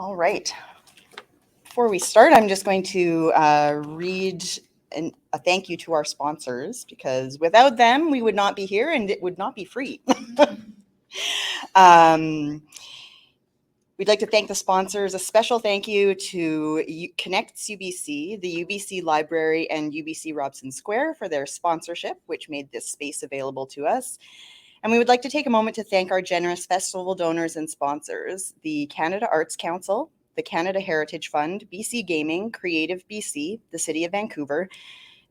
All right. Before we start, I'm just going to read a thank you to our sponsors, because without them, we would not be here and it would not be free. We'd like to thank the sponsors. A special thank you to Connects UBC, the UBC Library, and UBC Robson Square for their sponsorship, which made this space available to us. And we would like to take a moment to thank our generous festival donors and sponsors, the Canada Arts Council, the Canada Heritage Fund, BC Gaming, Creative BC, the City of Vancouver,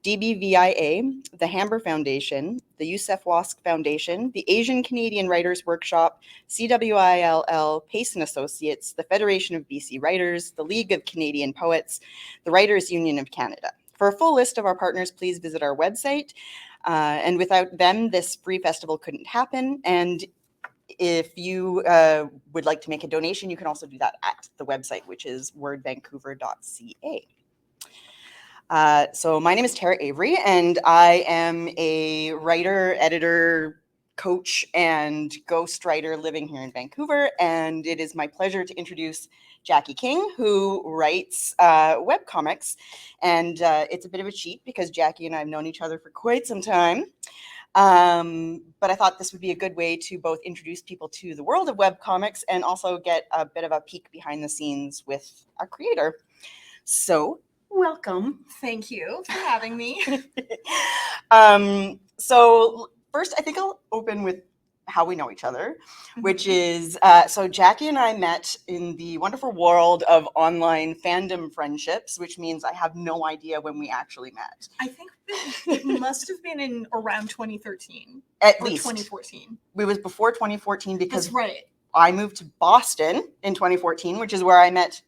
DBVIA, the Hamber Foundation, the Youssef Wask Foundation, the Asian Canadian Writers Workshop, CWILL, Pace & Associates, the Federation of BC Writers, the League of Canadian Poets, the Writers Union of Canada. For a full list of our partners, please visit our website. And without them, this free festival couldn't happen. And if you would like to make a donation, you can also do that at the website, which is wordvancouver.ca. So my name is Tara Avery, and I am a writer, editor, coach, and ghostwriter living here in Vancouver. And it is my pleasure to introduce Jaki King, who writes webcomics. And it's a bit of a cheat because Jaki and I have known each other for quite some time. But I thought this would be a good way to both introduce people to the world of webcomics and also get a bit of a peek behind the scenes with our creator. So welcome. Thank you for having me. So first, I think I'll open with how we know each other, which is, so Jaki and I met in the wonderful world of online fandom friendships, which means I have no idea when we actually met. I think it must have been in around 2013. At or least. 2014. It was before 2014 because That's right. I moved to Boston in 2014, which is where I met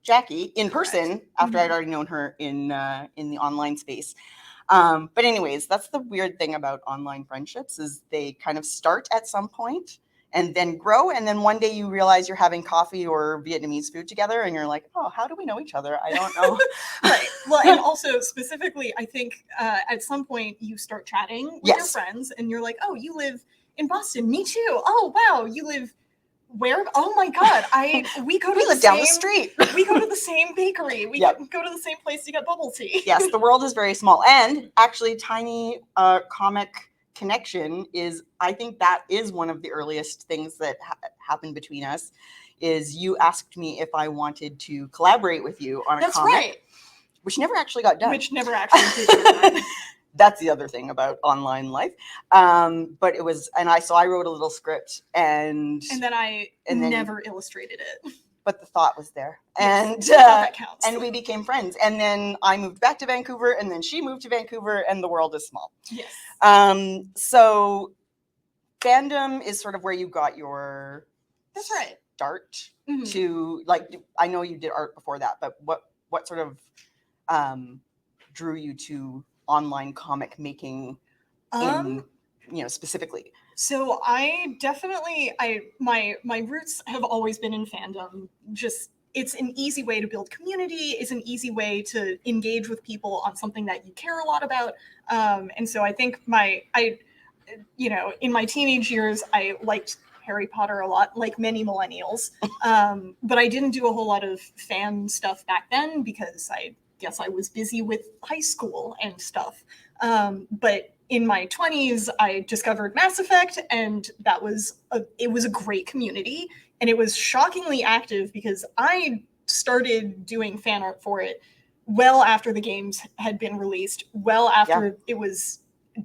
Jaki in person after I'd already known her in the online space. But anyways, that's the weird thing about online friendships is they kind of start at some point and then grow. And then one day you realize you're having coffee or Vietnamese food together and you're like, oh, how do we know each other? I don't know. Right. Well, and also specifically, I think at some point you start chatting with your friends and you're like, oh, you live in Boston. Me too. Oh, wow. You live where? Oh my God! We live down the street. We go to the same bakery. We go to the same place to get bubble tea. Yes, the world is very small, and actually, Tiny Comic Connection is. I think that is one of the earliest things that happened between us. Is you asked me if I wanted to collaborate with you on a comic. That's right. Which never actually got done. Which never actually did done. That's the other thing about online life. But it was, and I wrote a little script and then I never illustrated it. But the thought was there. Yes, And that counts. And we became friends. And then I moved back to Vancouver and then she moved to Vancouver and the world is small. Yes. So fandom is sort of where you got your start to, like, I know you did art before that, but what sort of drew you to online comic making specifically? So I definitely, my roots have always been in fandom. Just, it's an easy way to build community. It's an easy way to engage with people on something that you care a lot about. And so I think in my teenage years, I liked Harry Potter a lot, like many millennials. But I didn't do a whole lot of fan stuff back then because I guess I was busy with high school and stuff. But in my 20s, I discovered Mass Effect, and it was a great community, and it was shockingly active because I started doing fan art for it well after the games had been released, well after it was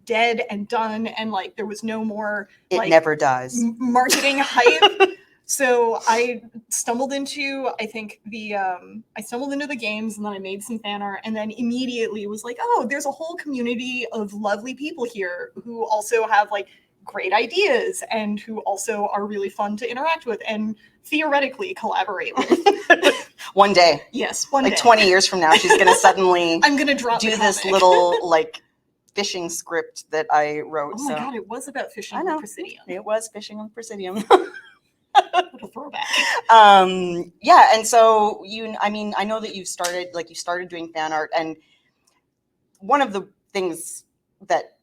dead and done, and like there was no more never dies marketing hype. So I stumbled into, the games, and then I made some fan art, and then immediately was like, oh, there's a whole community of lovely people here who also have like great ideas and who also are really fun to interact with and theoretically collaborate with. One day. Yes, one day. Like 20 years from now, she's going to suddenly I'm gonna drop do this little like fishing script that I wrote. Oh my God, it was about fishing on Presidium. It was fishing on Presidium. What a throwback. And so I know that you started doing fan art, and one of the things that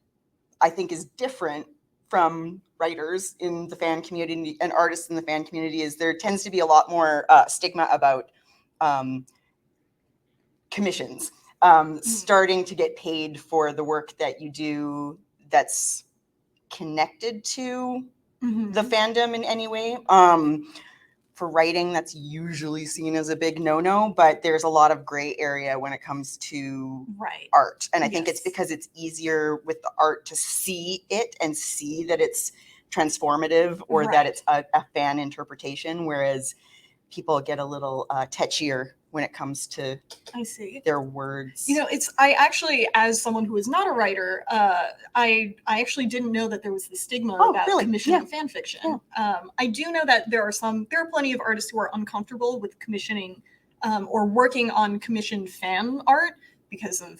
I think is different from writers in the fan community and artists in the fan community is there tends to be a lot more stigma about commissions, starting to get paid for the work that you do that's connected to the fandom in any way. For writing, that's usually seen as a big no-no, but there's a lot of gray area when it comes to art. And I think it's because it's easier with the art to see it and see that it's transformative or that it's a fan interpretation, whereas people get a little touchier when it comes to their words. You know, I actually, as someone who is not a writer, I actually didn't know that there was the stigma about commissioning fan fiction. I do know that there are plenty of artists who are uncomfortable with commissioning or working on commissioned fan art because of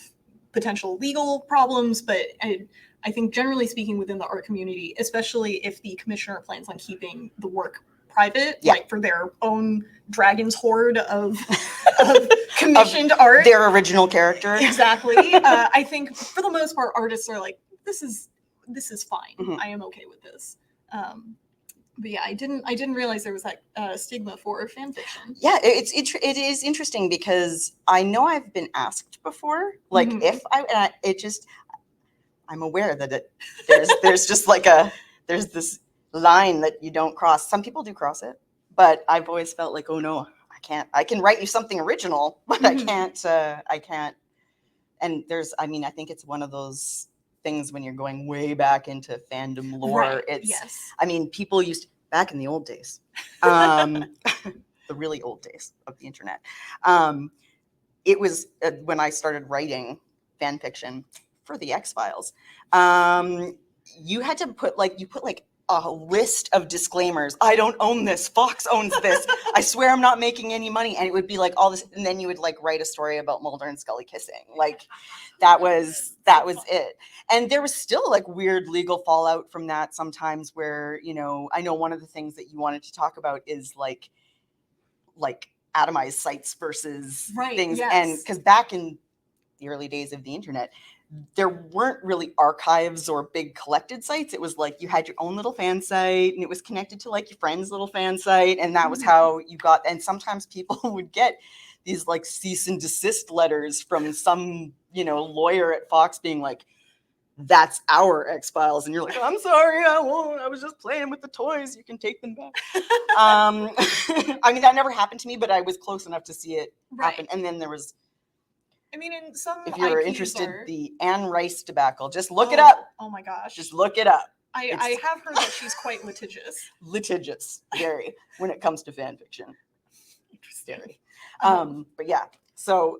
potential legal problems, but I think generally speaking within the art community, especially if the commissioner plans on keeping the work private, like for their own dragon's hoard of commissioned art, their original character. Exactly. I think for the most part, artists are like, this is fine. I am okay with this. But yeah, I didn't realize there was that stigma for fan fiction. Yeah, it is interesting because I know I've been asked before, like if I'm aware that there's just like there's this line that you don't cross. Some people do cross it, but I've always felt like, oh no, I can write you something original, but I can't. And I think it's one of those things when you're going way back into fandom lore. I mean, people back in the old days, the really old days of the internet. It was when I started writing fan fiction for the X-Files. You had to put a list of disclaimers. I don't own this. Fox owns this. I swear I'm not making any money. And it would be like all this. And then you would write a story about Mulder and Scully kissing. That was it. And there was still weird legal fallout from that sometimes where, I know one of the things that you wanted to talk about is like atomized sites versus things. Yes. And because back in the early days of the internet, there weren't really archives or big collected sites. It was you had your own little fan site and it was connected to your friend's little fan site. And that was how you got, and sometimes people would get these cease and desist letters from some, lawyer at Fox being like, that's our X-Files. And you're like, I'm sorry, I won't. I was just playing with the toys. You can take them back. That never happened to me, but I was close enough to see it happen. And then there was, in some if you're IPs interested, the Anne Rice debacle, just look it up. Oh my gosh. Just look it up. I have heard that she's quite litigious. Litigious, very, when it comes to fan fiction. Interesting. But yeah, so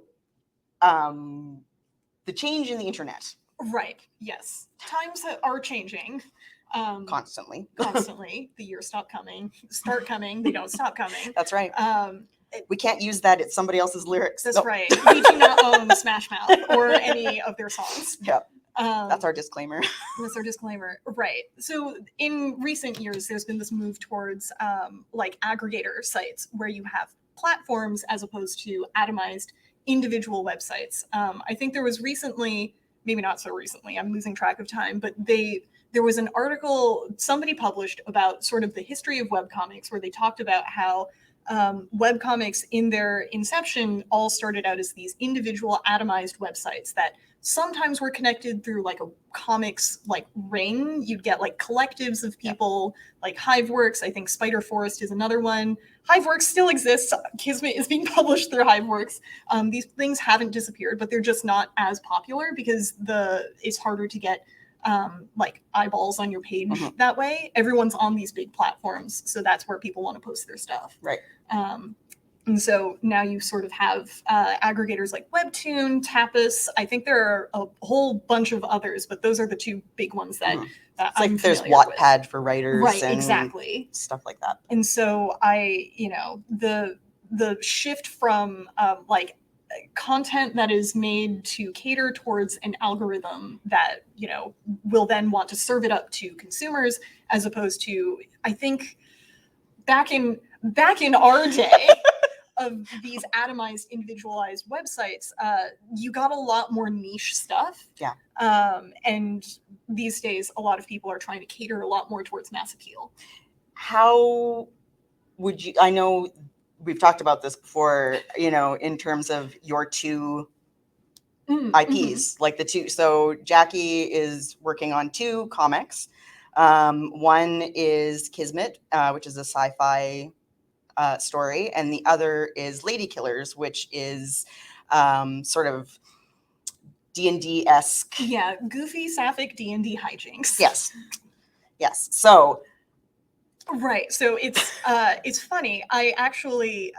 the change in the internet. Right, yes. Times are changing. Constantly. The years start coming, they don't stop coming. That's right. We can't use that. It's somebody else's lyrics. That's right. We do not own Smash Mouth or any of their songs. Yep. That's our disclaimer. That's our disclaimer. Right. So in recent years, there's been this move towards aggregator sites where you have platforms as opposed to atomized individual websites. I think there was recently, maybe not so recently, I'm losing track of time, but there was an article somebody published about sort of the history of webcomics where they talked about how webcomics in their inception all started out as these individual atomized websites that sometimes were connected through a comics ring. You'd get collectives of people like Hiveworks. I think Spider Forest is another one. Hiveworks still exists. Kismet is being published through Hiveworks. These things haven't disappeared, but they're just not as popular because it's harder to get eyeballs on your page that way. Everyone's on these big platforms, so that's where people want to post their stuff. Right. And so now you sort of have aggregators like Webtoon, Tapas. I think there are a whole bunch of others, but those are the two big ones that I'm there's familiar Wattpad with. for writers, right? And exactly, stuff like that. And so the shift from content that is made to cater towards an algorithm that will then want to serve it up to consumers, as opposed to, I think back in our day of these atomized individualized websites, you got a lot more niche stuff. Yeah. And these days a lot of people are trying to cater a lot more towards mass appeal. How would you, I know we've talked about this before, you know, in terms of your two IPs, like the two. So Jaki is working on two comics. One is Kismet, which is a sci-fi story, and the other is Ladykillers, which is sort of D&D-esque. Yeah, goofy, sapphic D&D hijinks. Yes. So right. So it's funny. I actually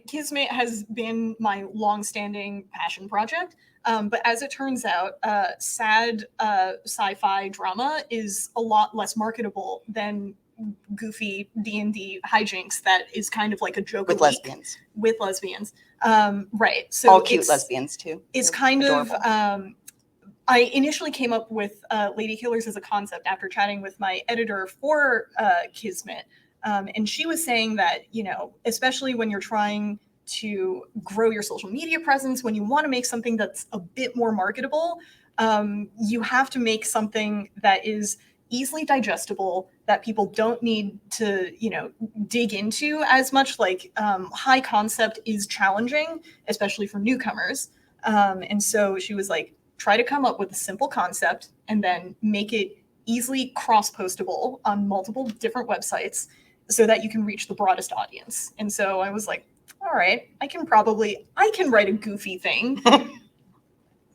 Kismet has been my long-standing passion project. But as it turns out, sad sci-fi drama is a lot less marketable than goofy D&D hijinks that is kind of like a joke with lesbians. With lesbians. Right. So all cute lesbians too. It's They're kind adorable. of I initially came up with Ladykillers as a concept after chatting with my editor for Kismet. And she was saying that, you know, especially when you're trying to grow your social media presence, when you want to make something that's a bit more marketable, you have to make something that is easily digestible, that people don't need to, you know, dig into as much. Like high concept is challenging, especially for newcomers. And so she was like, try to come up with a simple concept and then make it easily cross-postable on multiple different websites so that you can reach the broadest audience. And so I was like, all right, I can write a goofy thing.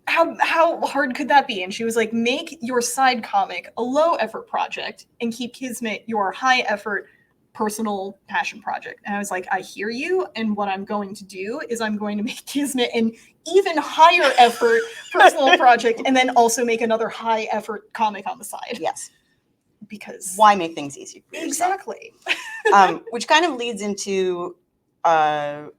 How hard could that be? And she was like, make your side comic a low effort project and keep Kismet your high effort personal passion project. And I was like, I hear you. And what I'm going to do is I'm going to make Kismet an even higher effort personal project and then also make another high effort comic on the side. Yes. Because why make things easy for yourself? Exactly. Which kind of leads into the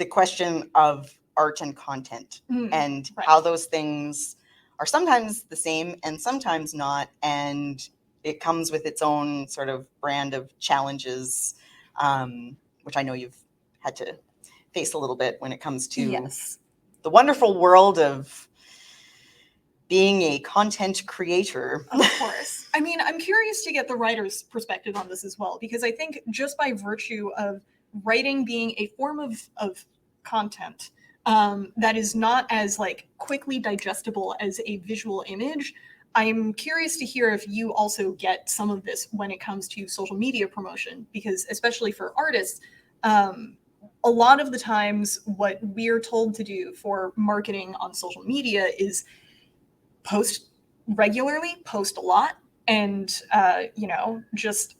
question of art and content and right. how those things are sometimes the same and sometimes not. And it comes with its own sort of brand of challenges, which I know you've had to face a little bit when it comes to the wonderful world of being a content creator. Of course. I mean, I'm curious to get the writer's perspective on this as well, because I think just by virtue of writing being a form of content that is not as like quickly digestible as a visual image, I'm curious to hear if you also get some of this when it comes to social media promotion, because especially for artists, a lot of the times what we're told to do for marketing on social media is post regularly, post a lot, and you know, just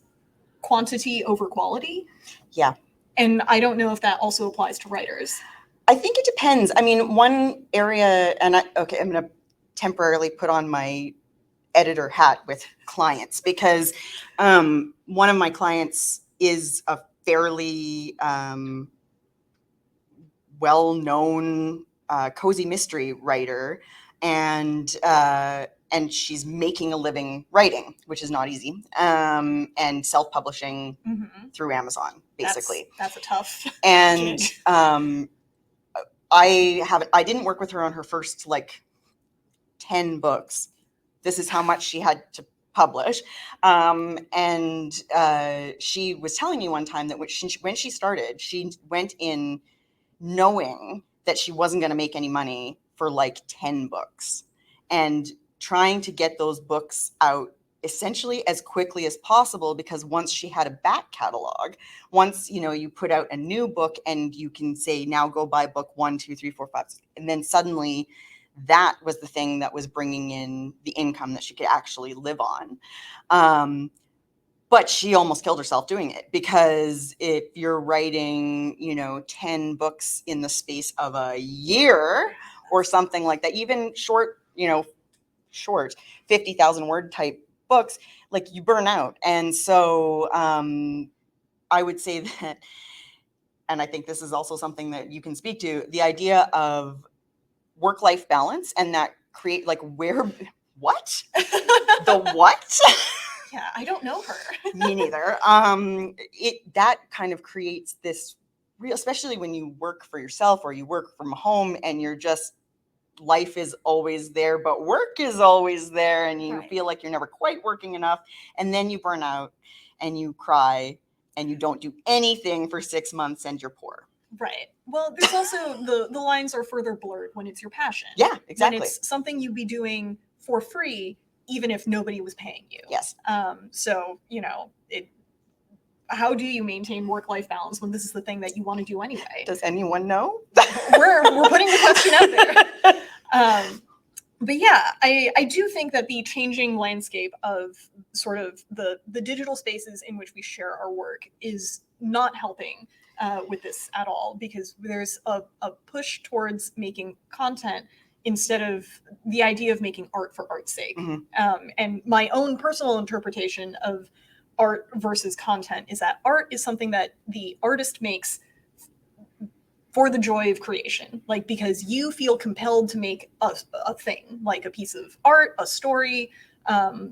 quantity over quality. Yeah. And I don't know if that also applies to writers. I think it depends. I mean, one area, and I'm going to temporarily put on my editor hat with clients, because one of my clients is a fairly well-known cozy mystery writer, and she's making a living writing, which is not easy, and self-publishing through Amazon, basically. That's a tough and gig. I didn't work with her on her first like 10 books. This is how much she had to publish. And she was telling me one time that when she started, she went in knowing that she wasn't going to make any money for like 10 books and trying to get those books out essentially as quickly as possible, because once she had a back catalog, once, you know, you put out a new book and you can say, now go buy book 1, 2, 3, 4, 5, and then suddenly that was the thing that was bringing in the income that she could actually live on. But she almost killed herself doing it, because if you're writing, you know, 10 books in the space of a year or something like that, even short 50,000 word type books, like, you burn out. And so I would say that, and I think this is also something that you can speak to, the idea of work-life balance, and that create like what? The what? Yeah, I don't know her. Me neither. That kind of creates this real, especially when you work for yourself or you work from home and you're just life is always there, but work is always there, and you Right. feel like you're never quite working enough, and then you burn out and you cry and you don't do anything for 6 months and you're poor. Right. Well, there's also the lines are further blurred when it's your passion. Yeah, exactly. When it's something you'd be doing for free, even if nobody was paying you. Yes. So, how do you maintain work-life balance when this is the thing that you want to do anyway? Does anyone know? We're putting the question out there. But yeah, I do think that the changing landscape of sort of the digital spaces in which we share our work is not helping with this at all, because there's a push towards making content instead of the idea of making art for art's sake. And my own personal interpretation of art versus content is that art is something that the artist makes for the joy of creation, like because you feel compelled to make a thing, like a piece of art, a story,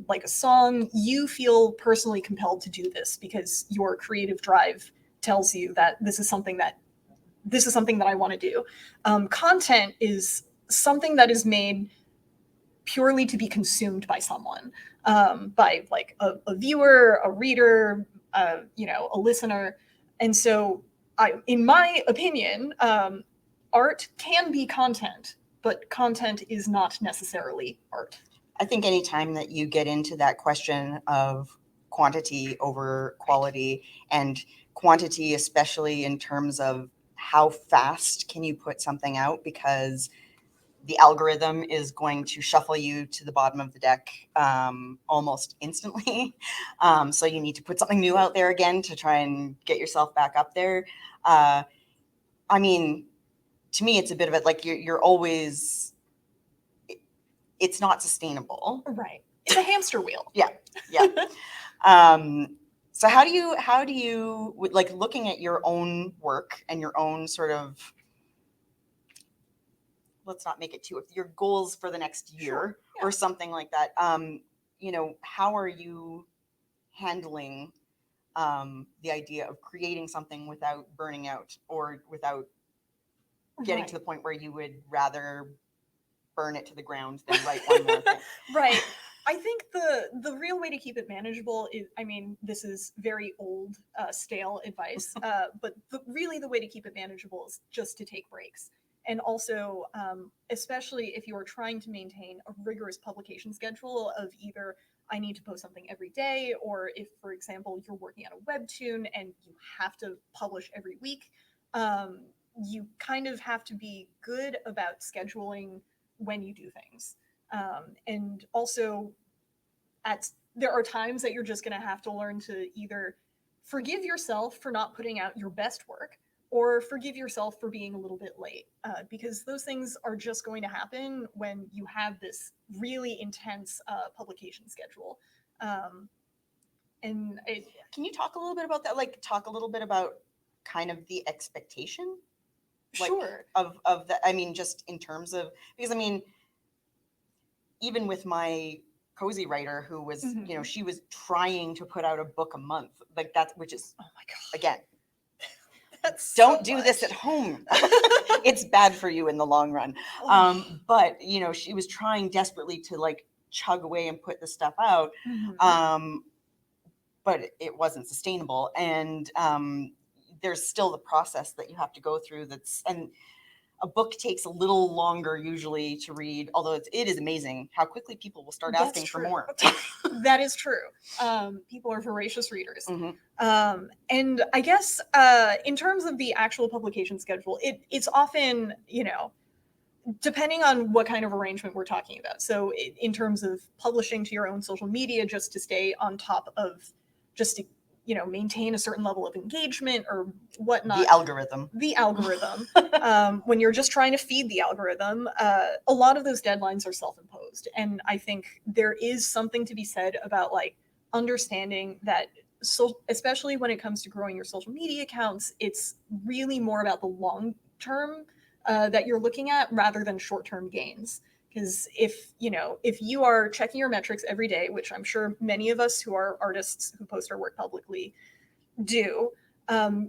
like a song. You feel personally compelled to do this because your creative drive tells you that this is something that I want to do. Content is something that is made purely to be consumed by someone, by like a viewer, a reader, a listener. And so in my opinion, art can be content, but content is not necessarily art. I think anytime that you get into that question of quantity over quality, and quantity especially in terms of how fast can you put something out, because the algorithm is going to shuffle you to the bottom of the deck almost instantly. So you need to put something new out there again to try and get yourself back up there. I mean, to me, it's a bit of it like you're always, it's not sustainable. Right. It's a hamster wheel. Yeah. So how do you like, looking at your own work and your own sort of, let's not make it too, your goals for the next year, Sure. Yeah. or something like that. How are you handling the idea of creating something without burning out, or without getting Right. to the point where you would rather burn it to the ground than write one more thing? Right. I think the real way to keep it manageable is, I mean, this is very old, stale advice, but really the way to keep it manageable is just to take breaks. And also, especially if you are trying to maintain a rigorous publication schedule of either I need to post something every day, or if, for example, you're working on a webtoon and you have to publish every week, you kind of have to be good about scheduling when you do things. And also, there are times that you're just going to have to learn to either forgive yourself for not putting out your best work, or forgive yourself for being a little bit late, because those things are just going to happen when you have this really intense publication schedule. Can you talk a little bit about that? Like, talk a little bit about kind of the expectation, like, sure, of that. I mean, just in terms of, because I mean, even with my cozy writer who was, she was trying to put out a book a month, like that, which is, oh my gosh, again, don't do this at home. It's bad for you in the long run. But she was trying desperately to like chug away and put the stuff out. But it wasn't sustainable. And there's still the process that you have to go through. And a book takes a little longer usually to read, although it is amazing how quickly people will start asking for more. That is true. People are voracious readers. And I guess in terms of the actual publication schedule, it's often, depending on what kind of arrangement we're talking about. So in terms of publishing to your own social media just to stay on top of, just to maintain a certain level of engagement or whatnot. The algorithm. When you're just trying to feed the algorithm, a lot of those deadlines are self-imposed. And I think there is something to be said about like understanding that, so especially when it comes to growing your social media accounts, it's really more about the long term that you're looking at rather than short-term gains. Because if you are checking your metrics every day, which I'm sure many of us who are artists who post our work publicly do,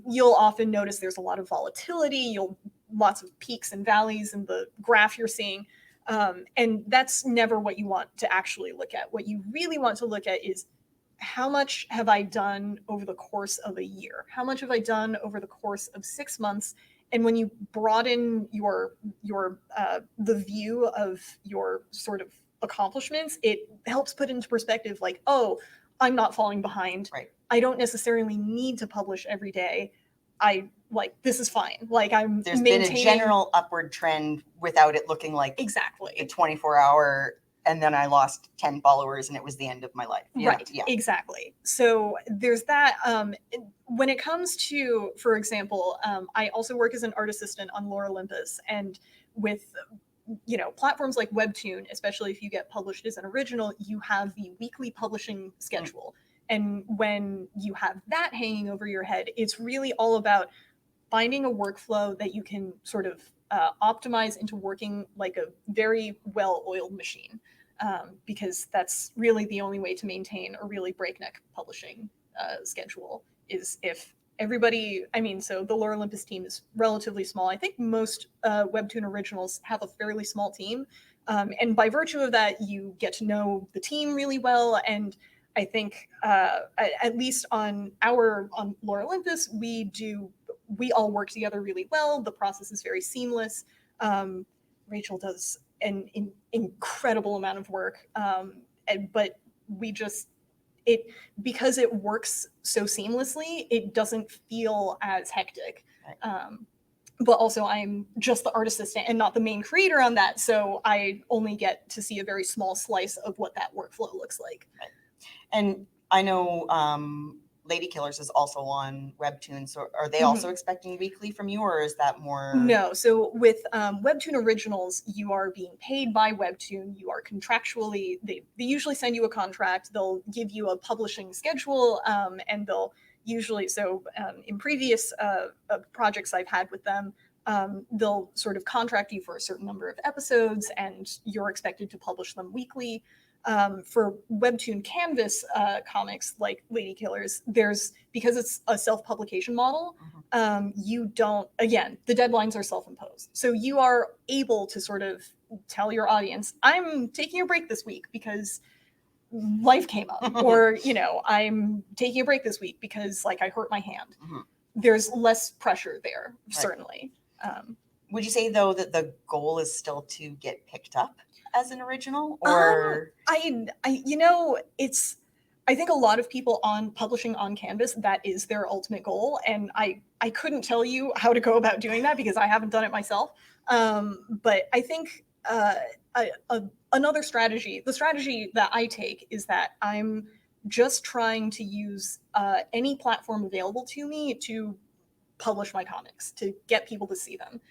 you'll often notice there's a lot of volatility. Lots of peaks and valleys in the graph you're seeing. And that's never what you want to actually look at. What you really want to look at is, how much have I done over the course of a year? How much have I done over the course of 6 months? And when you broaden your the view of your sort of accomplishments, it helps put into perspective, like, oh, I'm not falling behind. Right. I don't necessarily need to publish every day. I like, this is fine. Like, I'm There's maintaining been a general upward trend without it looking like exactly a 24-hour, and then I lost 10 followers and it was the end of my life. Right. Yeah. Exactly. So there's that. When it comes to, for example, I also work as an art assistant on Lore Olympus, and with platforms like Webtoon, especially if you get published as an original, you have the weekly publishing schedule. And when you have that hanging over your head, it's really all about finding a workflow that you can sort of optimize into working like a very well-oiled machine. Because that's really the only way to maintain a really breakneck publishing schedule, is if everybody, so the Lore Olympus team is relatively small. I think most Webtoon originals have a fairly small team. And by virtue of that, you get to know the team really well. And I think at least on Lore Olympus, we all work together really well. The process is very seamless. Rachel does an incredible amount of work, but we just because it works so seamlessly, it doesn't feel as hectic. Right. But also, I'm just the art assistant and not the main creator on that, so I only get to see a very small slice of what that workflow looks like. Right. And I know Ladykillers is also on Webtoon. So are they also expecting weekly from you, or is that more? No. So with Webtoon originals, you are being paid by Webtoon. You are contractually, they usually send you a contract. They'll give you a publishing schedule, and they'll usually, in previous projects I've had with them, they'll sort of contract you for a certain number of episodes, and you're expected to publish them weekly. For Webtoon Canvas comics like Ladykillers, because it's a self-publication model, you don't, again, the deadlines are self-imposed. So you are able to sort of tell your audience, I'm taking a break this week because life came up, or, I'm taking a break this week because like I hurt my hand. There's less pressure there, certainly. Would you say though that the goal is still to get picked up as an original, or I think a lot of people on publishing on Canvas, that is their ultimate goal, and I couldn't tell you how to go about doing that because I haven't done it myself. But I think another strategy, the strategy that I take, is that I'm just trying to use any platform available to me to publish my comics, to get people to see them.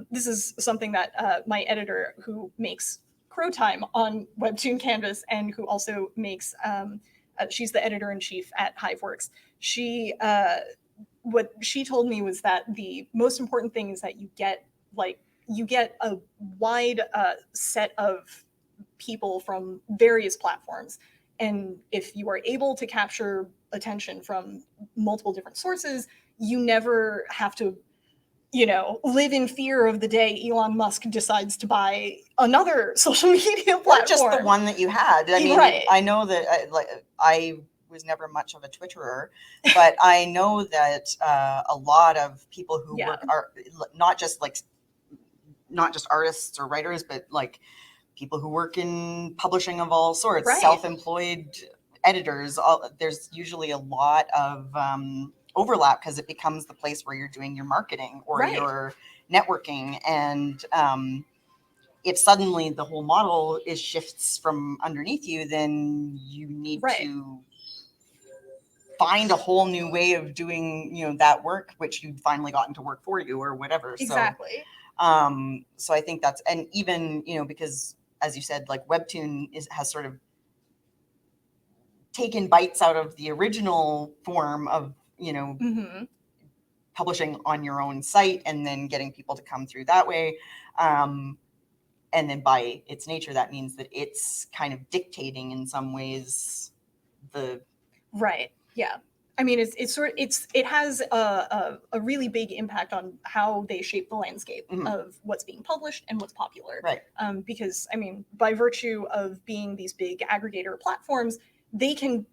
This is something that my editor, who makes Crow Time on Webtoon Canvas and who also makes, she's the editor-in-chief at Hiveworks. What she told me was that the most important thing is that you get a wide set of people from various platforms. And if you are able to capture attention from multiple different sources, you never have to live in fear of the day Elon Musk decides to buy another social media platform. Or just the one that you had. I mean, right. I know that I was never much of a Twitterer, but I know that a lot of people who work are not just artists or writers, but like people who work in publishing of all sorts, right. Self-employed editors. There's usually a lot of overlap because it becomes the place where you're doing your marketing or right. your networking, and if suddenly the whole model shifts from underneath you, then you need right. to find a whole new way of doing that work, which you've finally gotten to work for you or whatever. Exactly. So I think that's, and even because as you said, like Webtoon has sort of taken bites out of the original form of publishing on your own site and then getting people to come through that way. And then by its nature, that means that it's kind of dictating in some ways the... Right. Yeah. I mean, it has a really big impact on how they shape the landscape of what's being published and what's popular. Right. Because I mean, by virtue of being these big aggregator platforms, they can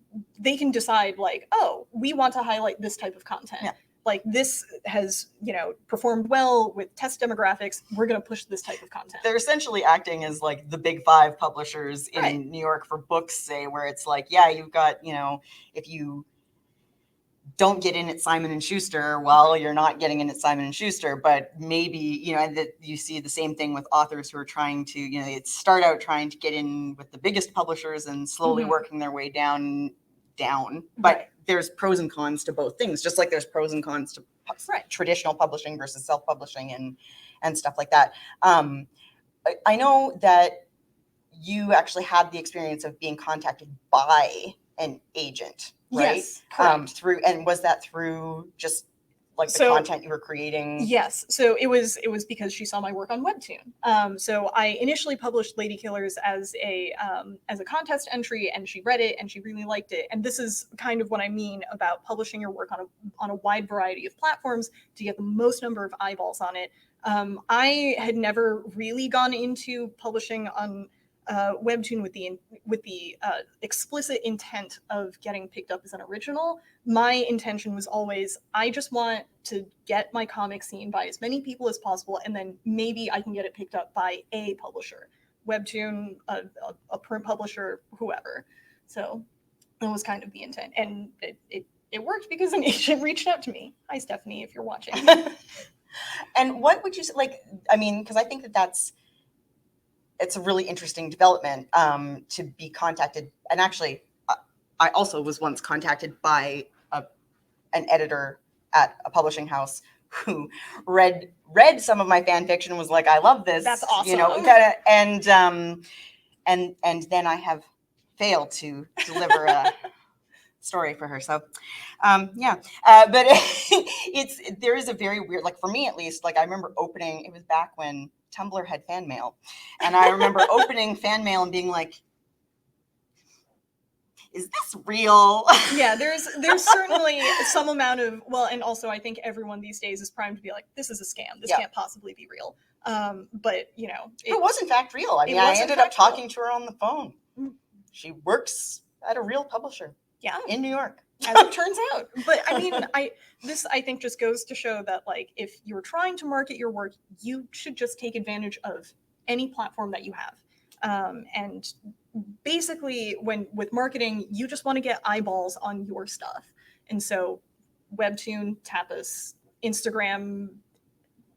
decide like, oh, we want to highlight this type of content. Yeah. Like this has, performed well with test demographics. We're going to push this type of content. They're essentially acting as like the big 5 publishers in New York for books, say, where it's like, yeah, you've got, if you don't get in at Simon and Schuster, well, you're not getting in at Simon and Schuster, but maybe, and that you see the same thing with authors who are trying to, they start out trying to get in with the biggest publishers and slowly working their way down. But there's pros and cons to both things, just like there's pros and cons to traditional publishing versus self-publishing and stuff like that. I know that you actually had the experience of being contacted by an agent, right? Yes, correct. And was that through just like the content you were creating? Yes. So it was because she saw my work on Webtoon. So I initially published Ladykillers as a contest entry, and she read it and she really liked it. And this is kind of what I mean about publishing your work on a wide variety of platforms to get the most number of eyeballs on it. I had never really gone into publishing on Webtoon with the explicit intent of getting picked up as an original. My intention was always, I just want to get my comic seen by as many people as possible, and then maybe I can get it picked up by a publisher, Webtoon, a print publisher, whoever. So that was kind of the intent, and it worked because an agent reached out to me. Hi, Stephanie, if you're watching. And what would you say, like, I mean, because I think it's a really interesting development to be contacted. And actually, I also was once contacted by an editor at a publishing house who read some of my fan fiction and was like, I love this. That's awesome. And then I have failed to deliver a story for her. So but there is a very weird, like for me at least, like I remember opening, it was back when Tumblr had fan mail, and I remember opening fan mail and being like, is this real? Yeah, there's certainly some amount of, well, and also I think everyone these days is primed to be like, this is a scam, this can't possibly be real. But it was in fact real. I mean, I ended up talking to her on the phone. She works at a real publisher in New York, as it turns out. But I mean, I think just goes to show that, like, if you're trying to market your work, you should just take advantage of any platform that you have. And basically, with marketing, you just want to get eyeballs on your stuff. And so Webtoon, Tapas, Instagram,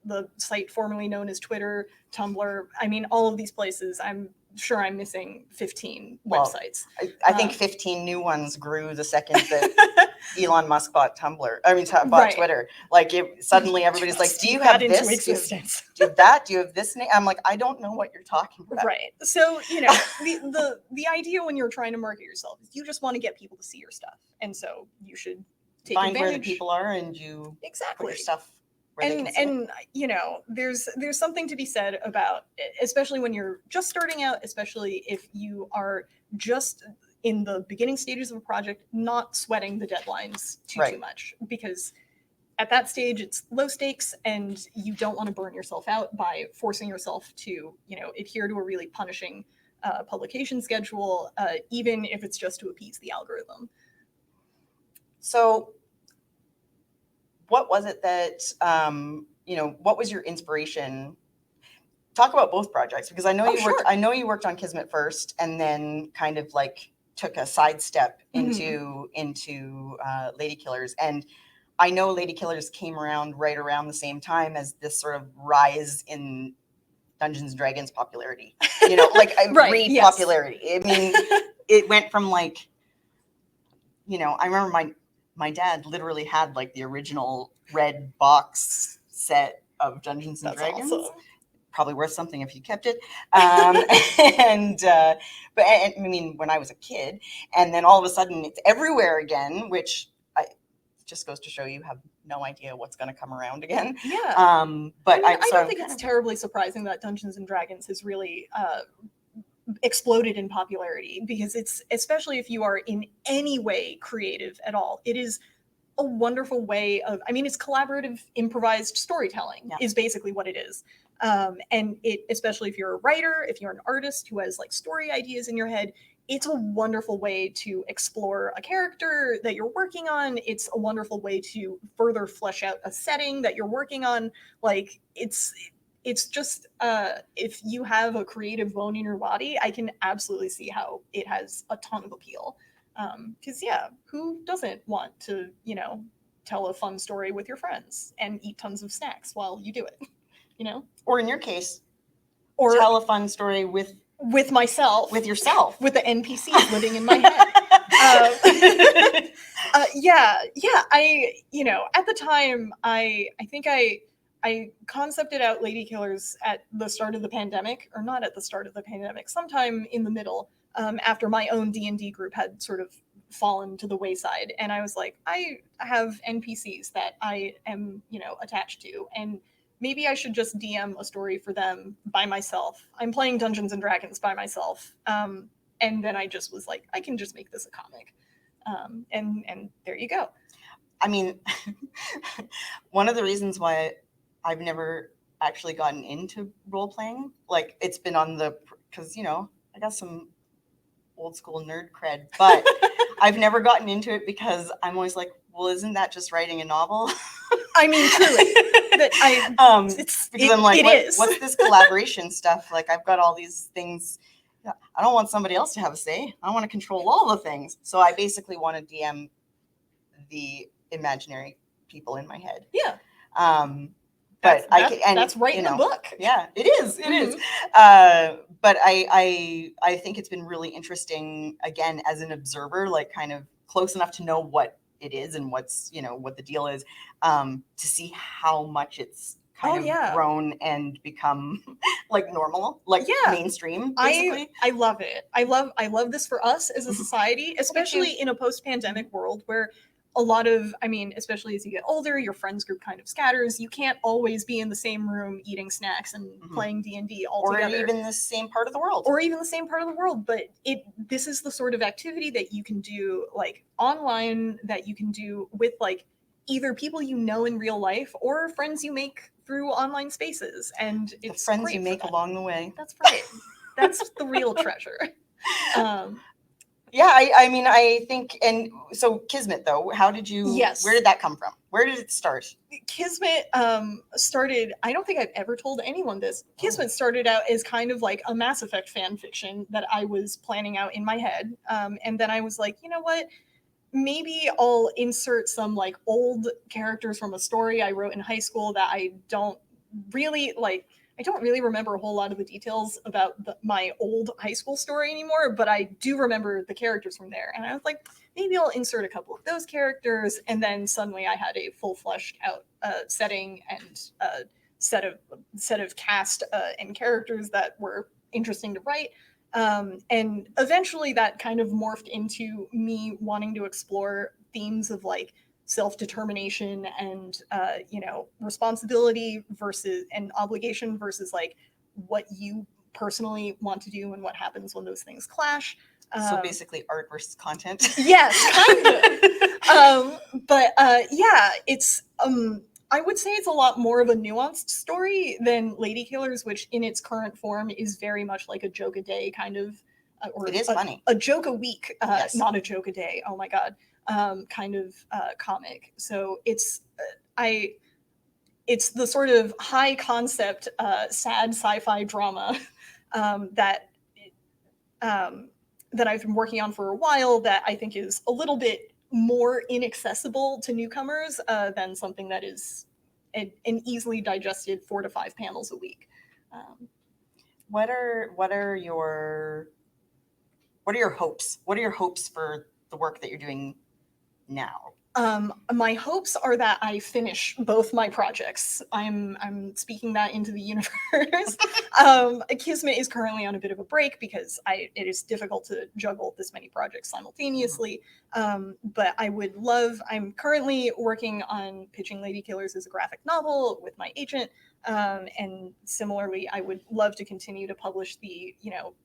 the site formerly known as Twitter, Tumblr, I mean, all of these places, I'm sure I'm missing 15 websites. I think 15 new ones grew the second that Elon Musk bought Tumblr. I mean, bought Twitter. Like, suddenly everybody's like, do you have this? Existence. Do you have that? Do you have this name? I'm like, I don't know what you're talking about. Right. So, the idea when you're trying to market yourself is you just want to get people to see your stuff. And so you should take find advantage. Where the people are, and you put your stuff. And there's something to be said about, especially when you're just starting out, especially if you are just in the beginning stages of a project, not sweating the deadlines too much, because at that stage it's low stakes and you don't want to burn yourself out by forcing yourself to adhere to a really punishing publication schedule, even if it's just to appease the algorithm. So what was it that, what was your inspiration? Talk about both projects, because I know you worked on Kismet first, and then kind of like took a sidestep into Ladykillers. And I know Ladykillers came around right around the same time as this sort of rise in Dungeons and Dragons popularity, popularity. I mean, it went from like, I remember my dad literally had like the original red box set of Dungeons and Dragons. Awesome. Probably worth something if you kept it. But I mean, when I was a kid, and then all of a sudden it's everywhere again, which just goes to show you have no idea what's going to come around again. Yeah. But I don't think it's terribly surprising that Dungeons and Dragons has really exploded in popularity, because it's, especially if you are in any way creative at all, it is a wonderful way of, I mean, it's collaborative improvised storytelling is basically what it is. And it, especially if you're a writer, if you're an artist who has like story ideas in your head, it's a wonderful way to explore a character that you're working on. It's a wonderful way to further flesh out a setting that you're working on. Like it's just if you have a creative bone in your body, I can absolutely see how it has a ton of appeal. Because who doesn't want to, you know, tell a fun story with your friends and eat tons of snacks while you do it, you know? Or in your case, Or tell a fun story with myself, with yourself, with the NPCs living in my head. I, you know, at the time, I think I concepted out Ladykillers at the start of the pandemic, or not at the start of the pandemic, sometime in the middle, after my own D&D group had sort of fallen to the wayside. And I was like, I have NPCs that I am, you know, attached to, and maybe I should just DM a story for them by myself. I'm playing Dungeons and Dragons by myself. And then I just was like, I can just make this a comic. And there you go. I mean, one of the reasons why I've never actually gotten into role playing, like it's been on the, because, you know, I got some old school nerd cred, but I've never gotten into it because I'm always like, well, isn't that just writing a novel? I mean, truly. Because I'm like, what's this collaboration stuff? Like, I've got all these things. I don't want somebody else to have a say. I want to control all the things. So I basically want to DM the imaginary people in my head. Yeah. But that's right in the book. Yeah, it is. It is. But I think it's been really interesting, again, as an observer, like kind of close enough to know what it is and what's, you know, what the deal is, to see how much it's kind of grown and become like normal, like mainstream, basically. I love it. I love this for us as a society, especially in a post-pandemic world where a lot of, I mean, especially as you get older, your friends group kind of scatters. You can't always be in the same room eating snacks and playing D&D all together. Or even the same part of the world. But this is the sort of activity that you can do like online, that you can do with like either people you know in real life or friends you make through online spaces. And it's the friends you make along the way. That's right. That's the real treasure. Yeah, I mean, I think, and so Kismet, though, how did you, where did that come from? Where did it start? Kismet started, I don't think I've ever told anyone this. Kismet started out as kind of like a Mass Effect fan fiction that I was planning out in my head. And then I was like, you know what? Maybe I'll insert some like old characters from a story I wrote in high school that I don't really like. I don't really remember a whole lot of the details about my old high school story anymore, but I do remember the characters from there. And I was like, maybe I'll insert a couple of those characters. And then suddenly I had a full fleshed out setting and set of cast and characters that were interesting to write. And eventually that kind of morphed into me wanting to explore themes of like self-determination and you know, responsibility versus and obligation versus like what you personally want to do and what happens when those things clash. So basically art versus content. Yes, kind of. Yeah, it's I would say it's a lot more of a nuanced story than Ladykillers, which in its current form is very much like a joke a day kind of or it is funny. A joke a week, not a joke a day. Oh my god. Kind of comic. So it's it's the sort of high concept sad sci-fi drama that I've been working on for a while that I think is a little bit more inaccessible to newcomers than something that is an easily digested 4 to 5 panels a week. What are your hopes? What are your hopes for the work that you're doing now? My hopes are that I finish both my projects. I'm speaking that into the universe. Kismet is currently on a bit of a break because it is difficult to juggle this many projects simultaneously. But I'm currently working on pitching Ladykillers as a graphic novel with my agent. And similarly, I would love to continue to publish the, you know,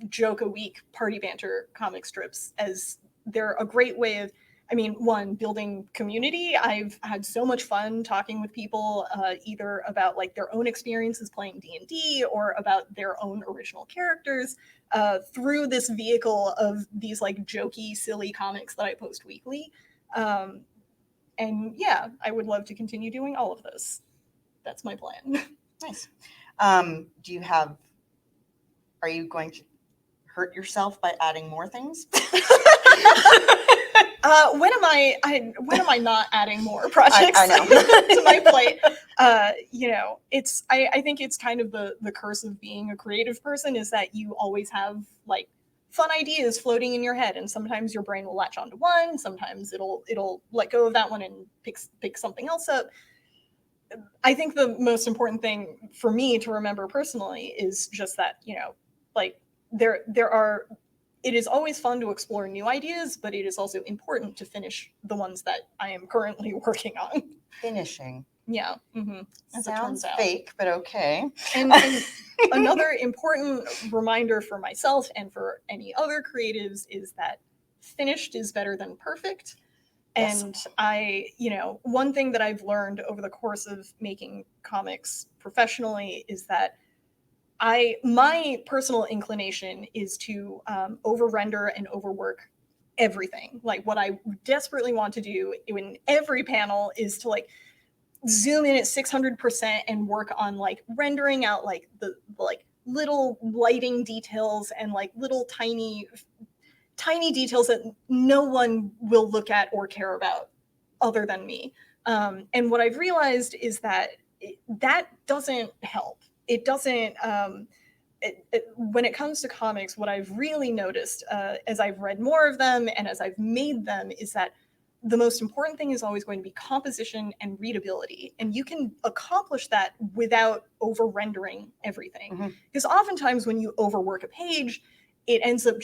joke a week party banter comic strips, as they're a great way of, I mean, one, building community. I've had so much fun talking with people, either about like their own experiences playing D&D or about their own original characters, through this vehicle of these like jokey, silly comics that I post weekly. And yeah, I would love to continue doing all of this. That's my plan. Nice. Are you going to hurt yourself by adding more things? When am I not adding more projects I know. to my plate? I think it's kind of the curse of being a creative person, is that you always have like fun ideas floating in your head, and sometimes your brain will latch onto one, sometimes it'll let go of that one and pick something else up. I think the most important thing for me to remember personally is just that, like it is always fun to explore new ideas, but it is also important to finish the ones that I am currently working on. Finishing. Yeah. Mm-hmm. As Sounds it turns out. fake, but okay. And another important reminder for myself and for any other creatives is that finished is better than perfect. Yes. And one thing that I've learned over the course of making comics professionally is that my personal inclination is to over render and overwork everything. Like, what I desperately want to do in every panel is to like zoom in at 600% and work on like rendering out like the like little lighting details and like little tiny details that no one will look at or care about other than me. And what I've realized is that that doesn't help. It doesn't. When it comes to comics, what I've really noticed as I've read more of them and as I've made them is that the most important thing is always going to be composition and readability. And you can accomplish that without over rendering everything. Because oftentimes when you overwork a page, it ends up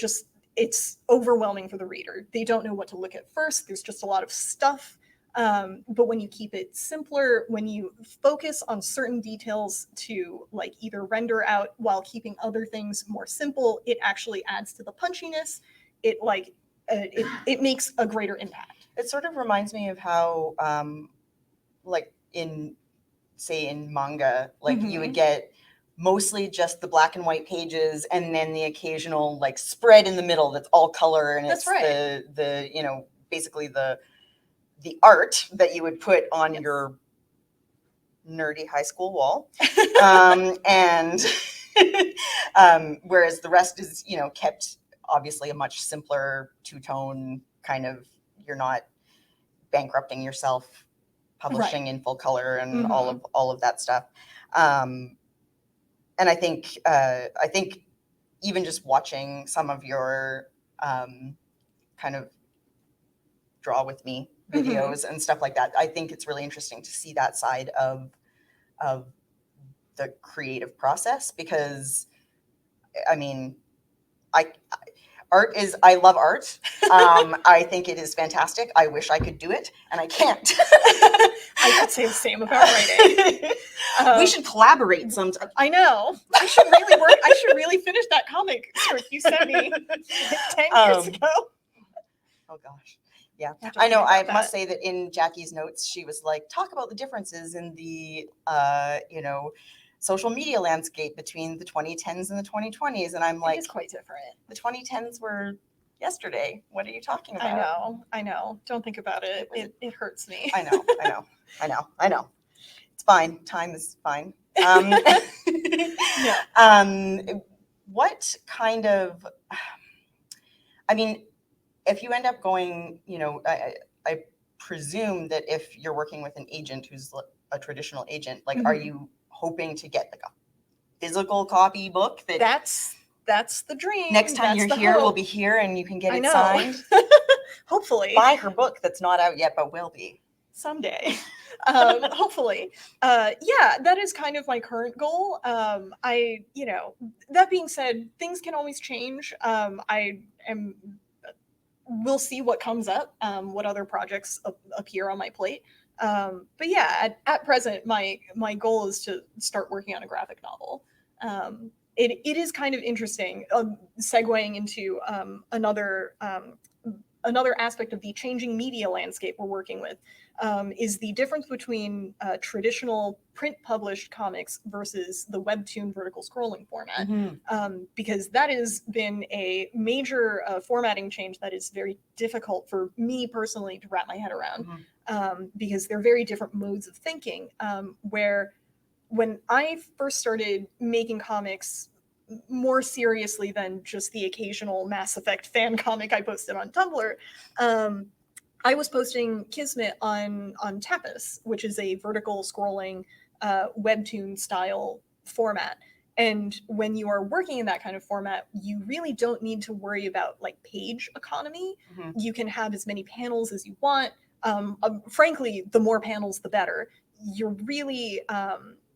it's overwhelming for the reader. They don't know what to look at first. There's just a lot of stuff. But when you keep it simpler, when you focus on certain details to like either render out while keeping other things more simple, it actually adds to the punchiness. It makes a greater impact. It sort of reminds me of how, like in manga, like you would get mostly just the black and white pages and then the occasional like spread in the middle that's all color, and That's it's right. the basically the art that you would put on your nerdy high school wall. And whereas the rest is, kept obviously a much simpler two-tone kind of, you're not bankrupting yourself publishing in full color and all of that stuff. And I think even just watching some of your kind of draw with me videos and stuff like that, I think it's really interesting to see that side of the creative process, because I mean, I love art. I think it is fantastic. I wish I could do it, and I can't. I could say the same about writing. We should collaborate sometime. I know. I should really work. I should really finish that comic strip you sent me 10 years ago. Oh gosh. Yeah, I know. I must say that in Jackie's notes, she was like, talk about the differences in the, social media landscape between the 2010s and the 2020s. And I'm like, it's quite different. The 2010s were yesterday. What are you talking about? I know. Don't think about it. It hurts me. I know. It's fine. Time is fine. What kind of, I mean, if you end up going, I presume that if you're working with an agent who's a traditional agent, like, are you hoping to get like a physical copy book? That's the dream. Next time you're here, we'll be here and you can get it signed. Hopefully. Buy her book that's not out yet, but will be. Someday. Hopefully. That is kind of my current goal. That being said, things can always change. We'll see what comes up, what other projects appear on my plate. But yeah, at present, my goal is to start working on a graphic novel. It is kind of interesting, segueing into another another aspect of the changing media landscape we're working with is the difference between traditional print published comics versus the webtoon vertical scrolling format. Because that has been a major formatting change that is very difficult for me personally to wrap my head around, because they're very different modes of thinking, where when I first started making comics more seriously than just the occasional Mass Effect fan comic I posted on Tumblr, I was posting Kismet on Tapas, which is a vertical scrolling webtoon style format. And when you are working in that kind of format, you really don't need to worry about like page economy. You can have as many panels as you want. Frankly, the more panels, the better. You're really,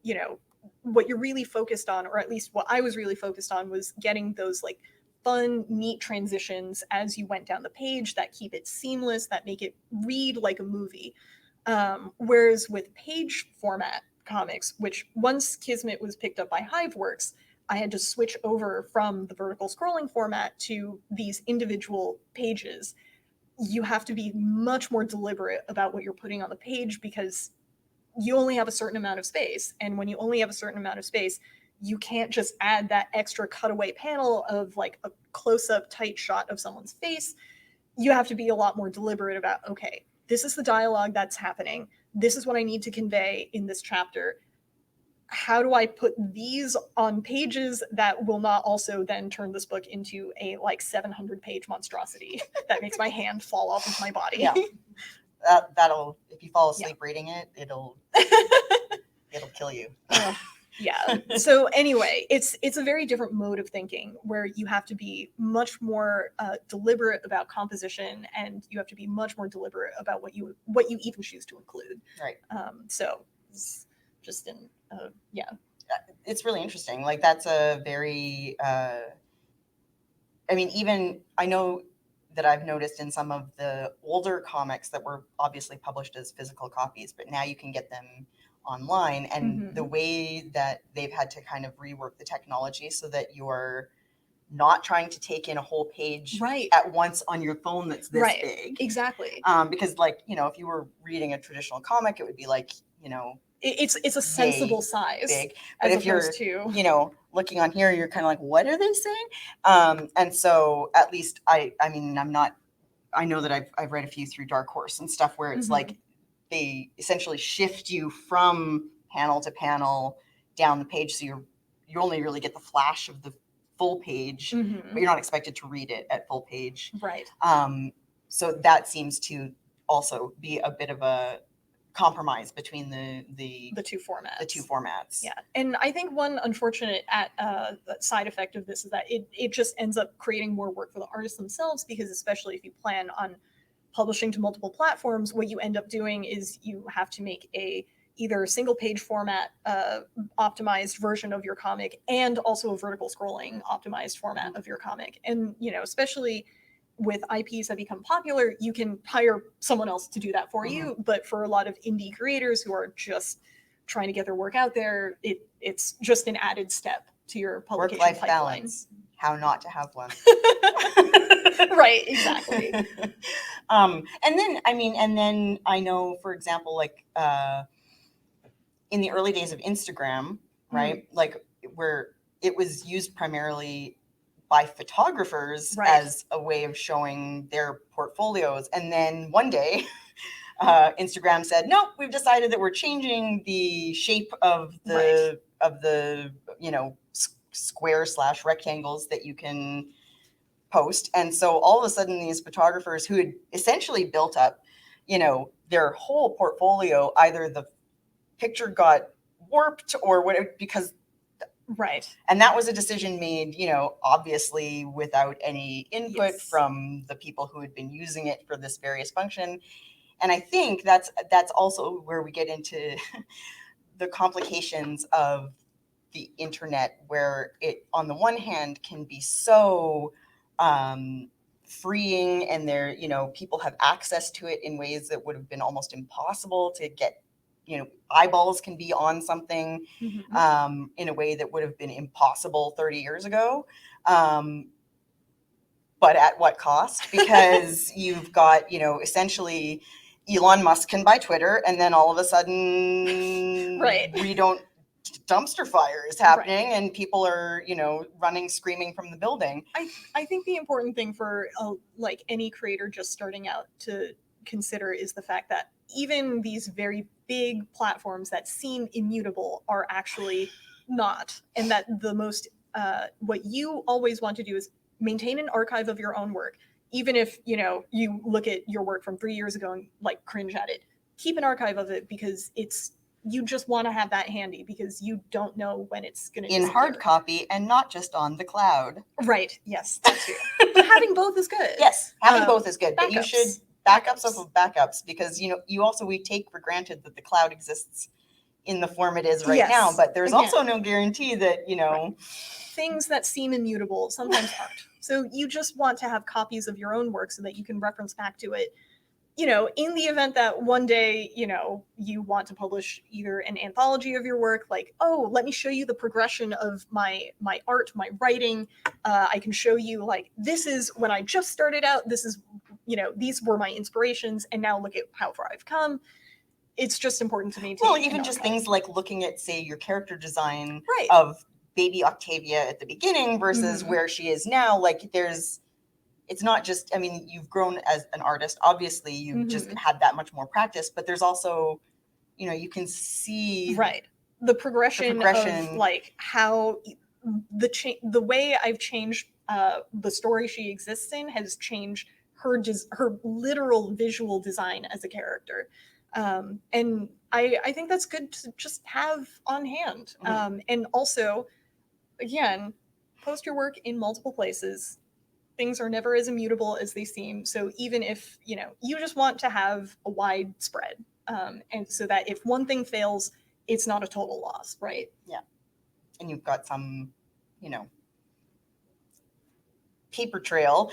you know, what you're really focused on, or at least what I was really focused on, was getting those like fun, neat transitions as you went down the page that keep it seamless, that make it read like a movie. Whereas with page format comics, which once Kismet was picked up by Hiveworks, I had to switch over from the vertical scrolling format to these individual pages. You have to be much more deliberate about what you're putting on the page because you only have a certain amount of space. And when you only have a certain amount of space, you can't just add that extra cutaway panel of like a close-up tight shot of someone's face. You have to be a lot more deliberate about, okay, this is the dialogue that's happening. This is what I need to convey in this chapter. How do I put these on pages that will not also then turn this book into a like 700-page monstrosity that makes my hand fall off of my body? Yeah. That'll, if you fall asleep reading it, it'll kill you. Yeah. So anyway, it's a very different mode of thinking where you have to be much more deliberate about composition, and you have to be much more deliberate about what you even choose to include. Right. So it's just it's really interesting. Like that's a very I mean, even I know that I've noticed in some of the older comics that were obviously published as physical copies, but now you can get them online, and the way that they've had to kind of rework the technology so that you're not trying to take in a whole page at once on your phone that's this big. Exactly. Because like, you know, if you were reading a traditional comic, it would be like, you know, it's a sensible size. Big. But if you're, you know, looking on here, you're kind of like, what are they saying? And so at least I mean, I know that I've read a few through Dark Horse and stuff where it's like they essentially shift you from panel to panel down the page. So you only really get the flash of the full page, but you're not expected to read it at full page. Right. So that seems to also be a bit of a compromise between the two formats. Yeah. And I think one unfortunate side effect of this is that it just ends up creating more work for the artists themselves, because especially if you plan on publishing to multiple platforms, what you end up doing is you have to make either a single page format optimized version of your comic and also a vertical scrolling optimized format of your comic. And, you know, especially with IPs that become popular, you can hire someone else to do that for you. But for a lot of indie creators who are just trying to get their work out there, it's just an added step to your publication work-life pipeline. Balance. How not to have one. Right, exactly. And then I know, for example, like in the early days of Instagram, right? Like where it was used primarily by photographers as a way of showing their portfolios. And then one day, Instagram said, "Nope, we've decided that we're changing the shape of the you know, square / rectangles that you can post." And so all of a sudden, these photographers who had essentially built up, you know, their whole portfolio, either the picture got warped or whatever, because and that was a decision made, you know, obviously without any input from the people who had been using it for this various function. And I think that's also where we get into the complications of the internet, where it on the one hand can be so freeing, and there, you know, people have access to it in ways that would have been almost impossible to get. You know, eyeballs can be on something in a way that would have been impossible 30 years ago. But but at what cost? Because you've got, essentially Elon Musk can buy Twitter, and then all of a sudden, Right. dumpster fire is happening, and people are, running, screaming from the building. I think the important thing for like any creator just starting out to consider is the fact that even these very big platforms that seem immutable are actually not, and that the most what you always want to do is maintain an archive of your own work, even if you look at your work from 3 years ago and like cringe at it. Keep an archive of it, because you just want to have that handy, because you don't know when it's going to in hard copy and not just on the cloud. Right. Yes, that too. But having both is good. Yes, having both is good. But you should backups of backups, because we take for granted that the cloud exists in the form it is right now, but there's also no guarantee that things that seem immutable sometimes aren't. So you just want to have copies of your own work so that you can reference back to it, in the event that one day, you want to publish either an anthology of your work, like, oh, let me show you the progression of my art, my writing. I can show you, like, this is when I just started out. This is, these were my inspirations, and now look at how far I've come. It's just important to maintain. Well, even just things like looking at, say, your character design of baby Octavia at the beginning versus where she is now. Like, it's not just, you've grown as an artist. Obviously, you've just had that much more practice, but there's also, you can see the progression of like how the way I've changed the story she exists in has changed her literal visual design as a character. And I think that's good to just have on hand. And also, again, post your work in multiple places. Things are never as immutable as they seem. So even if, you just want to have a wide spread, and so that if one thing fails, it's not a total loss, right? Yeah. And you've got some, paper trail.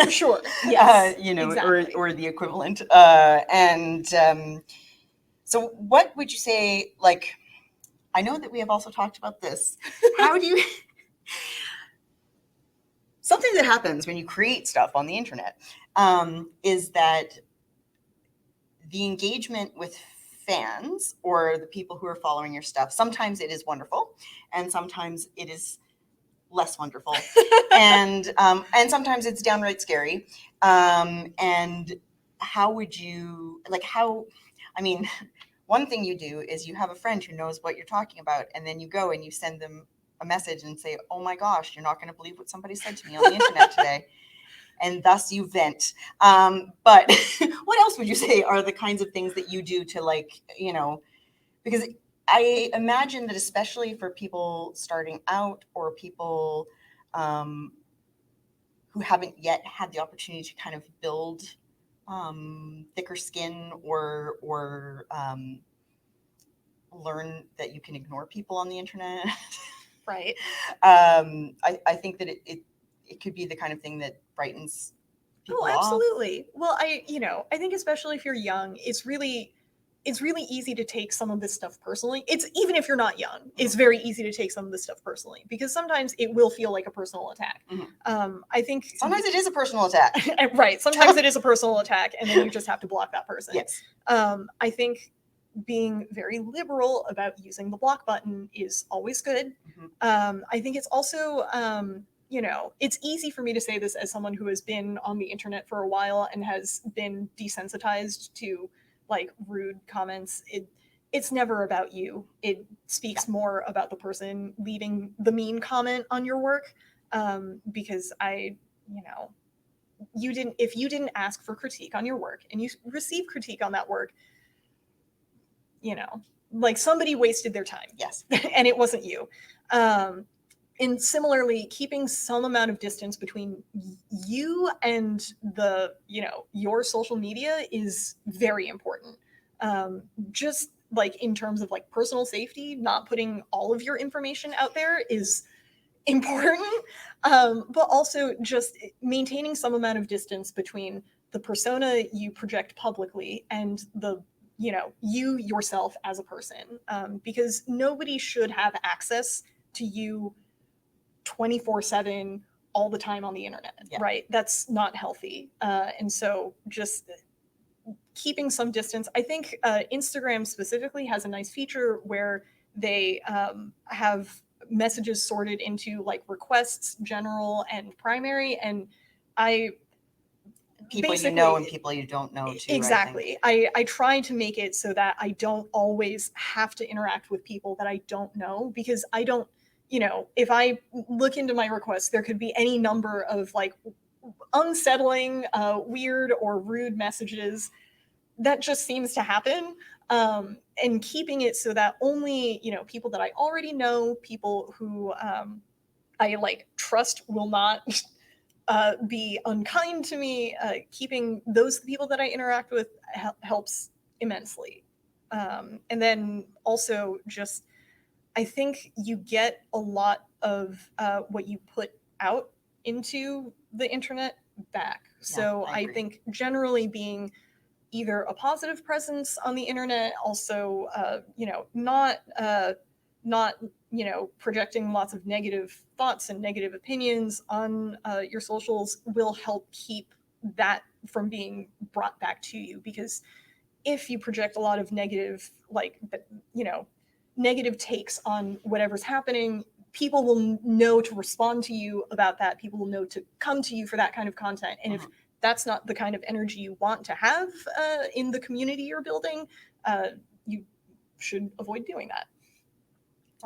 Sure. Yes. Exactly. or the equivalent. So what would you say, like, I know that we have also talked about this. How do you... Something that happens when you create stuff on the internet is that the engagement with fans or the people who are following your stuff, sometimes it is wonderful, and sometimes it is less wonderful, and sometimes it's downright scary. And how would you one thing you do is you have a friend who knows what you're talking about, and then you go and you send them a message and say, oh my gosh, you're not going to believe what somebody said to me on the internet today. And thus you vent. But what else would you say are the kinds of things that you do to, because I imagine that especially for people starting out or people who haven't yet had the opportunity to kind of build thicker skin or learn that you can ignore people on the internet. Right. I think that it could be the kind of thing that brightens people off. Absolutely. Well, I think especially if you're young, it's really easy to take some of this stuff personally. It's even if you're not young, it's very easy to take some of this stuff personally, because sometimes it will feel like a personal attack. I think sometimes it is a personal attack. Right. Sometimes it is a personal attack, and then you just have to block that person. Yes. I think being very liberal about using the block button is always good. I think it's also, it's easy for me to say this as someone who has been on the internet for a while and has been desensitized to like rude comments. It's never about you. It speaks more about the person leaving the mean comment on your work. Because if you didn't ask for critique on your work and you receive critique on that work, like somebody wasted their time. Yes. And it wasn't you. And similarly, keeping some amount of distance between you and your social media is very important. Just like in terms of like personal safety, not putting all of your information out there is important. But also just maintaining some amount of distance between the persona you project publicly and the you yourself as a person, because nobody should have access to you 24/7 all the time on the internet, right? That's not healthy. And so just keeping some distance. I think Instagram specifically has a nice feature where they have messages sorted into like requests, general, and primary. And I people you know and people you don't know too. Exactly. I try to make it so that I don't always have to interact with people that I don't know, because I don't, you know, if I look into my requests, there could be any number of like unsettling, weird or rude messages that just seems to happen. And keeping it so that only, you know, people that I already know, people who I like trust will not be unkind to me. Keeping those people that I interact with helps immensely. And then also just, I think you get a lot of what you put out into the internet back. So I think generally being either a positive presence on the internet, also, you know, not, you know, projecting lots of negative thoughts and negative opinions on your socials will help keep that from being brought back to you. Because if you project a lot of negative, like, you know, negative takes on whatever's happening, people will know to respond to you about that. People will know to come to you for that kind of content. And if that's not the kind of energy you want to have in the community you're building, you should avoid doing that.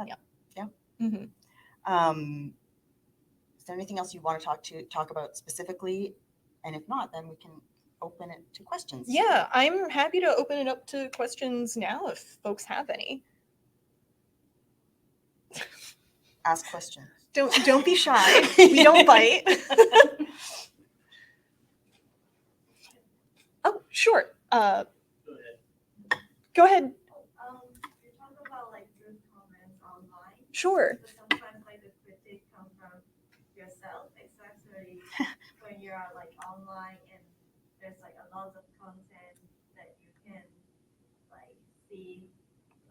Yeah. Yeah. Is there anything else you want to talk about specifically? And if not, then we can open it to questions. Yeah, I'm happy to open it up to questions now if folks have any. Ask questions. Don't be shy. We don't bite. Oh, sure. Go ahead. You talk about like good comments online. Sure. But sometimes like the critique comes from yourself, especially when you're like online and there's like a lot of content that you can like see,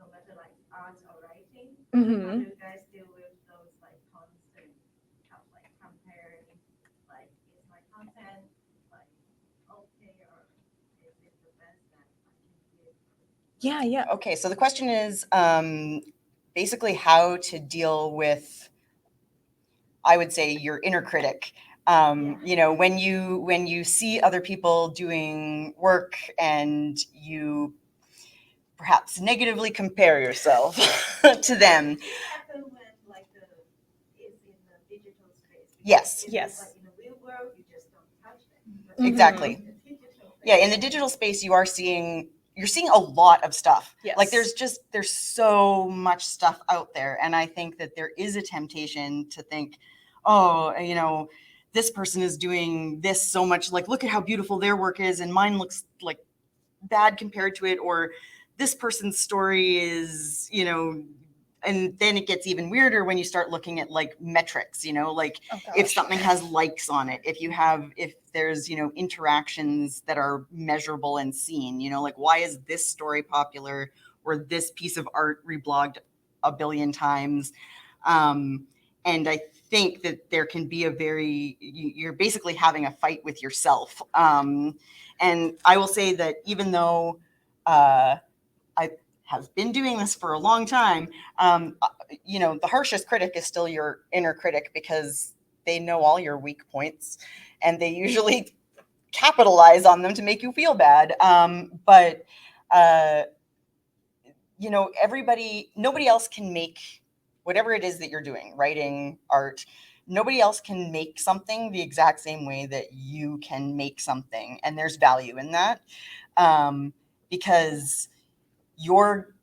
no matter like art or writing. How do you guys deal with those like constant like comparing, like is my content like okay or is it the best that I can give? Yeah. Okay, so the question is basically how to deal with, I would say, your inner critic. You know, when you see other people doing work and you perhaps negatively compare yourself to them. It happens when like it's in the digital space. Yes. Yes. Like in the real world, you just don't touch them. Exactly. Yeah, in the digital space, you're seeing a lot of stuff. Yes. Like there's so much stuff out there. And I think that there is a temptation to think, oh, you know, this person is doing this so much, like, look at how beautiful their work is. And mine looks like bad compared to it. Or this person's story is, you know, and then it gets even weirder when you start looking at like metrics, you know, like if something has likes on it, if there's, you know, interactions that are measurable and seen, you know, like why is this story popular or this piece of art reblogged a billion times? And I think that there can be you're basically having a fight with yourself. And I will say that even though I have been doing this for a long time, you know, the harshest critic is still your inner critic, because they know all your weak points and they usually capitalize on them to make you feel bad. But you know, nobody else can make whatever it is that you're doing, writing, art. Nobody else can make something the exact same way that you can make something. And there's value in that, because you're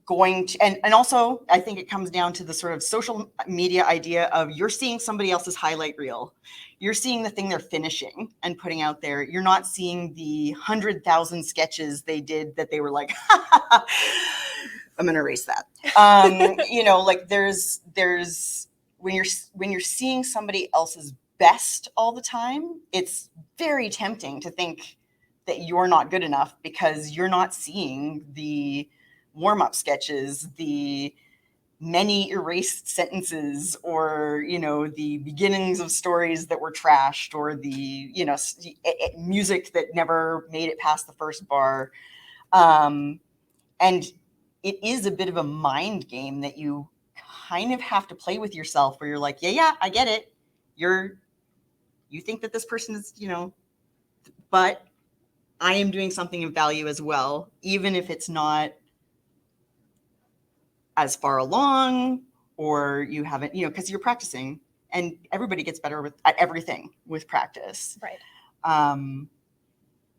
going to, and also I think it comes down to the sort of social media idea of you're seeing somebody else's highlight reel. You're seeing the thing they're finishing and putting out there. You're not seeing the 100,000 sketches they did that they were like, I'm going to erase that. You know, like there's when you're seeing somebody else's best all the time, it's very tempting to think that you're not good enough because you're not seeing the warm-up sketches, the many erased sentences, or, you know, the beginnings of stories that were trashed, or the, you know, music that never made it past the first bar. And it is a bit of a mind game that you kind of have to play with yourself, where you're like, yeah, I get it. You think that this person is, you know, but I am doing something of value as well, even if it's not as far along, or you haven't, you know, because you're practicing, and everybody gets better at everything with practice. Right. Um,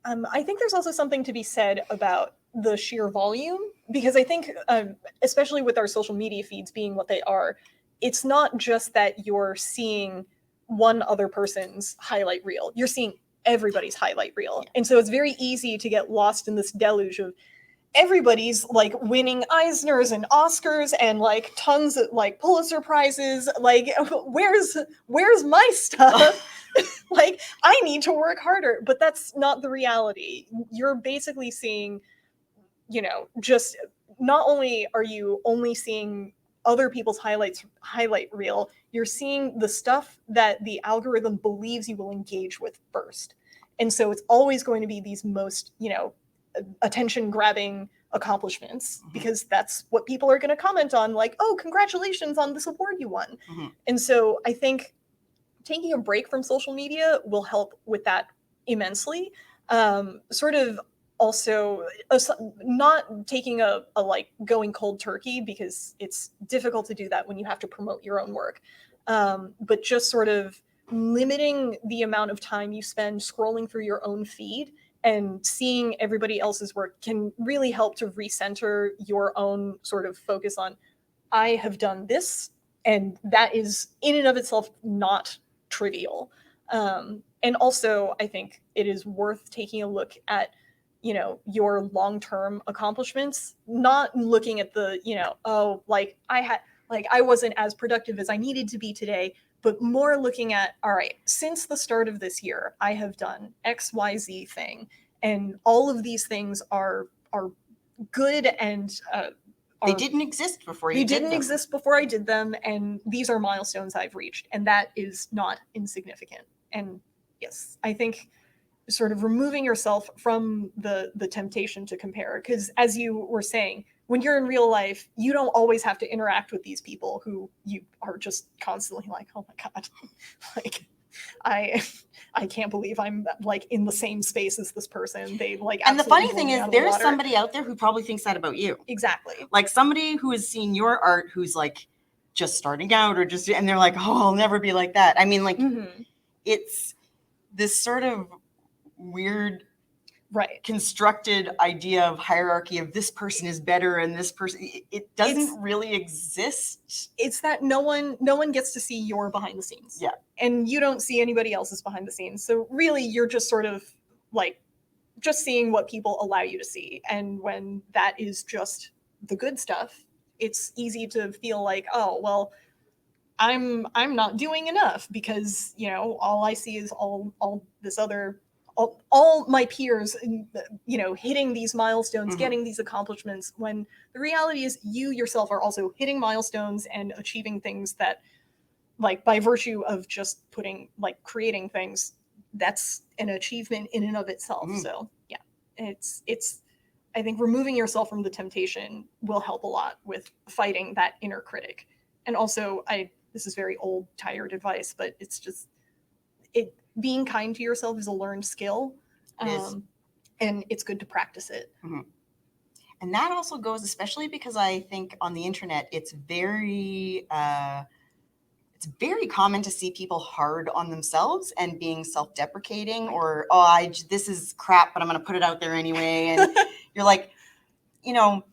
I think there's also something to be said about the sheer volume, because I think, especially with our social media feeds being what they are, it's not just that you're seeing one other person's highlight reel. You're seeing everybody's highlight reel. Yeah. And so it's very easy to get lost in this deluge of everybody's like winning Eisners and Oscars and like tons of like Pulitzer prizes. Like, where's my stuff? Like, I need to work harder. But that's not the reality. You're basically seeing, you know, just not only are you only seeing other people's highlight reel, you're seeing the stuff that the algorithm believes you will engage with first. And so it's always going to be these most, you know, attention grabbing accomplishments, because that's what people are going to comment on, like, oh, congratulations on this award you won. And so I think taking a break from social media will help with that immensely. Sort of also not taking a like going cold turkey, because it's difficult to do that when you have to promote your own work, but just sort of limiting the amount of time you spend scrolling through your own feed and seeing everybody else's work can really help to recenter your own sort of focus on, I have done this, and that is in and of itself not trivial. And also, I think it is worth taking a look at, you know, your long-term accomplishments, not looking at the, you know, oh, like I wasn't as productive as I needed to be today, but more looking at, all right, since the start of this year, I have done XYZ thing, and all of these things are good, and they didn't exist before you they did didn't them. exist before I did them, and these are milestones I've reached, and that is not insignificant. And yes, I think sort of removing yourself from the temptation to compare, because as you were saying, when you're in real life, you don't always have to interact with these people who you are just constantly like, oh my god, like I can't believe I'm like in the same space as this person. They like, and the funny absolutely thing blew me is, out of the there's water. somebody out there who probably thinks that about you. Exactly. Like somebody who has seen your art, who's like just starting out, or just, and they're like, oh, I'll never be like that. I mean, like, it's this sort of weird, right, constructed idea of hierarchy of this person is better and this person, it doesn't really exist. It's that no one gets to see your behind the scenes. Yeah. And you don't see anybody else's behind the scenes. So really you're just sort of like just seeing what people allow you to see. And when that is just the good stuff, it's easy to feel like, oh, well, I'm not doing enough, because, you know, all I see is all this other, all my peers, you know, hitting these milestones, getting these accomplishments, when the reality is you yourself are also hitting milestones and achieving things that, like, by virtue of just creating things, that's an achievement in and of itself. So yeah, it's I think removing yourself from the temptation will help a lot with fighting that inner critic. And also, this is very old, tired advice, but it's just being kind to yourself is a learned skill. And it's good to practice it. And that also goes, especially because I think on the internet, it's very common to see people hard on themselves and being self-deprecating, or, oh, this is crap, but I'm going to put it out there anyway. And you're like, you know,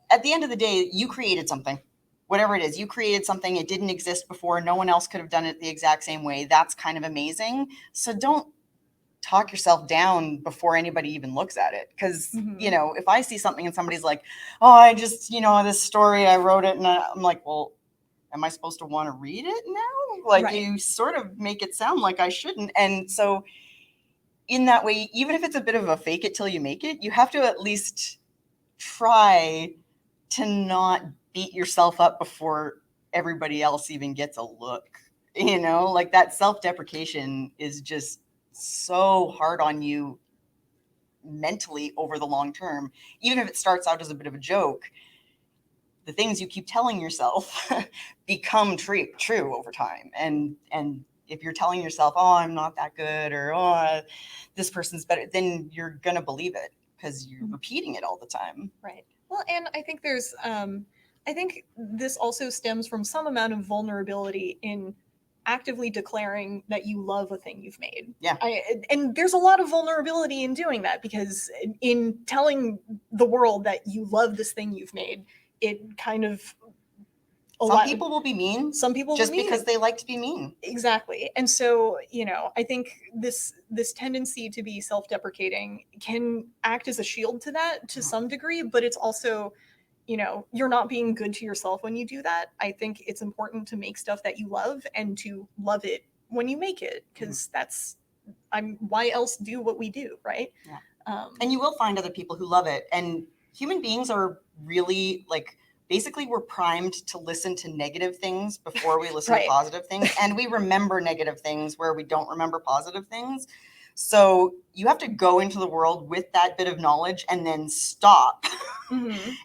at the end of the day, you created something. Whatever it is, you created something. It didn't exist before. No one else could have done it the exact same way. That's kind of amazing. So don't talk yourself down before anybody even looks at it. Because, you know, if I see something and somebody's like, oh, I just, you know, this story, I wrote it, and I'm like, well, am I supposed to want to read it now? Like, you sort of make it sound like I shouldn't. And so in that way, even if it's a bit of a fake it till you make it, you have to at least try to not beat yourself up before everybody else even gets a look. You know, like that self-deprecation is just so hard on you mentally over the long term. Even if it starts out as a bit of a joke, the things you keep telling yourself become true over time. And if you're telling yourself, oh, I'm not that good, or oh, this person's better, then you're gonna believe it because you're repeating it all the time. Right. Well, and I think there's I think this also stems from some amount of vulnerability in actively declaring that you love a thing you've made. Yeah. And there's a lot of vulnerability in doing that, because in telling the world that you love this thing you've made, it kind of Some people will be mean. Some people just will be mean. Because they like to be mean. Exactly. And so, you know, I think this tendency to be self-deprecating can act as a shield to that to some degree, but it's also, you know, you're not being good to yourself when you do that. I think it's important to make stuff that you love and to love it when you make it, because that's why else do what we do, right? Yeah. And you will find other people who love it. And human beings are really like, basically we're primed to listen to negative things before we listen Right. to positive things. And we remember negative things where we don't remember positive things. So you have to go into the world with that bit of knowledge and then stop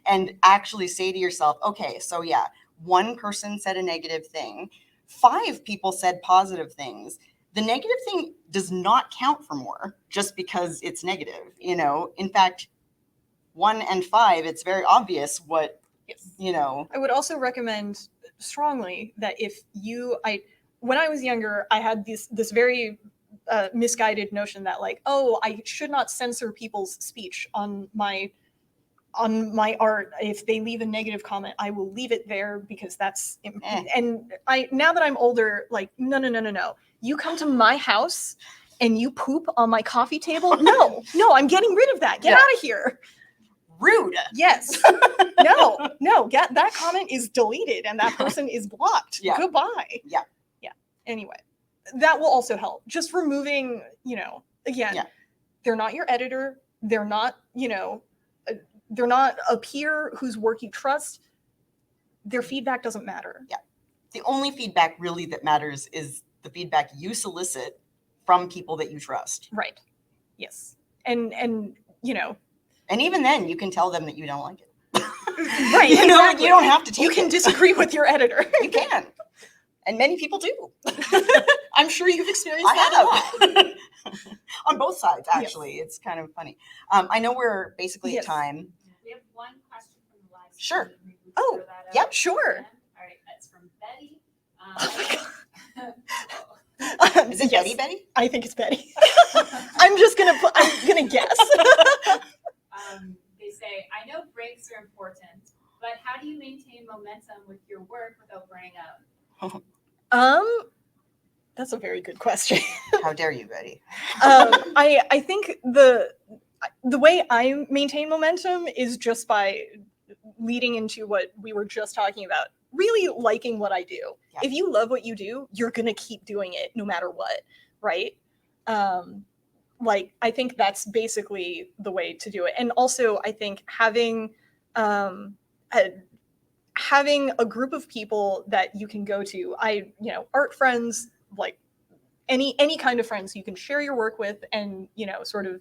and actually say to yourself, okay, so yeah, one person said a negative thing, 5 people said positive things. The negative thing does not count for more just because it's negative. You know, in fact, 1 and 5, it's very obvious what, you know. I would also recommend strongly that when I was younger, I had this very misguided notion that like, oh, I should not censor people's speech on my art. If they leave a negative comment, I will leave it there because that's and now that I'm older, like no. You come to my house and you poop on my coffee table? No, I'm getting rid of that. Get out of here. Rude. Yes. No. Get that comment is deleted and that person is blocked. Yeah. Goodbye. Yeah. Anyway, that will also help. Just removing, you know, again, they're not your editor. They're not, you know, they're not a peer whose work you trust. Their feedback doesn't matter. Yeah. The only feedback really that matters is the feedback you solicit from people that you trust. Right. Yes. And you know. And even then you can tell them that you don't like it. Right. You know, you don't have to take You can it. disagree with your editor. You can. And many people do. I'm sure you've experienced that a lot. On both sides, actually. Yes. It's kind of funny. I know we're basically at time. We have one question from the live stream. Sure. Oh, yep, sure. All right, that's from Betty. Is it Betty? I think it's Betty. I'm gonna guess. They say, I know breaks are important, but how do you maintain momentum with your work without burning out? That's a very good question. How dare you, Betty? I think the way I maintain momentum is just by leading into what we were just talking about. Really liking what I do. Yeah. If you love what you do, you're gonna keep doing it no matter what, right? Like I think that's basically the way to do it. And also I think having a group of people that you can go to, art friends, like any kind of friends you can share your work with and, you know, sort of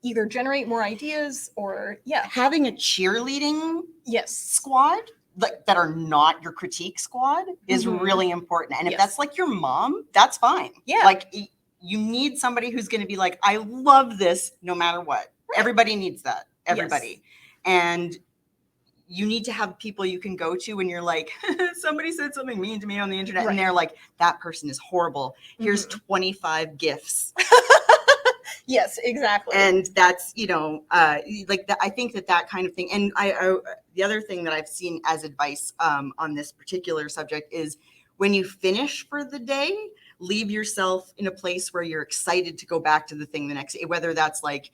either generate more ideas or having a cheerleading squad like that are not your critique squad is really important. And if that's like your mom, that's fine. Yeah. Like you need somebody who's going to be like, I love this no matter what. Right. Everybody needs that. Everybody. Yes. And you need to have people you can go to when you're like, somebody said something mean to me on the internet. Right. And they're like, that person is horrible. Here's 25 GIFs. Yes, exactly. And that's, you know, like I think that kind of thing. And I the other thing that I've seen as advice on this particular subject is when you finish for the day, leave yourself in a place where you're excited to go back to the thing the next day, whether that's like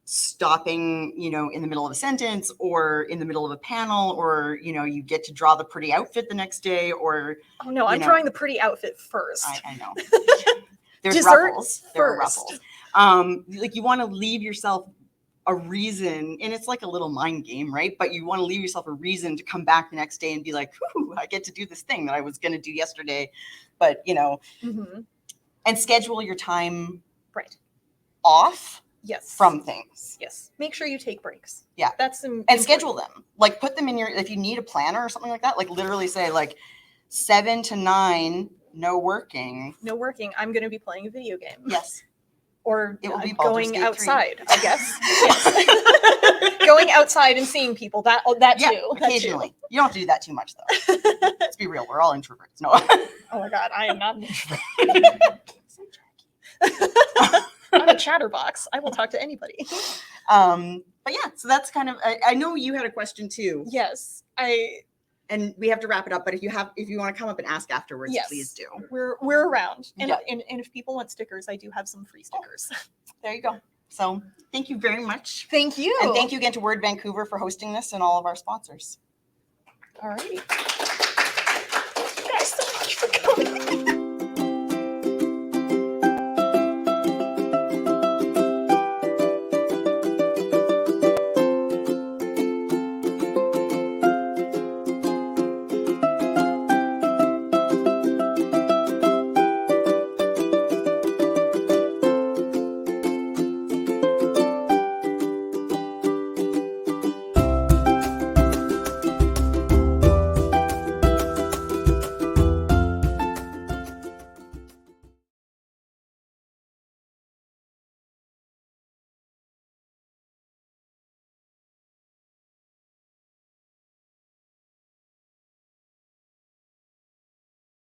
stopping, you know, in the middle of a sentence or in the middle of a panel, or, you know, you get to draw the pretty outfit the next day, or oh no, I'm drawing the pretty outfit first. I know. There's Dessert ruffles. First. There are ruffles. Like you want to leave yourself a reason, and it's like a little mind game, right? But you want to leave yourself a reason to come back the next day and be like, whew, I get to do this thing that I was going to do yesterday. But, you know, and schedule your time Right. off Yes. from things. Yes. Make sure you take breaks. Yeah. That's And schedule them. Like put them in your, if you need a planner or something like that, like literally say like 7 to 9, no working. No working. I'm going to be playing a video game. Yes. Or It will be Baldur's going Gate 3. outside, I guess. Yes. Going outside and seeing people. That too. That too. Occasionally. You don't have to do that too much though. Let's be real. We're all introverts. No. Oh my God. I am not an introvert. I'm a chatterbox. I will talk to anybody. But yeah, so that's kind of, I know you had a question too. Yes. And we have to wrap it up, but if you want to come up and ask afterwards, Yes. please do. We're around. And, Yeah. and if people want stickers, I do have some free stickers. There you go. So thank you very much. Thank you. And thank you again to Word Vancouver for hosting this and all of our sponsors. All right. Thank you guys so much for coming.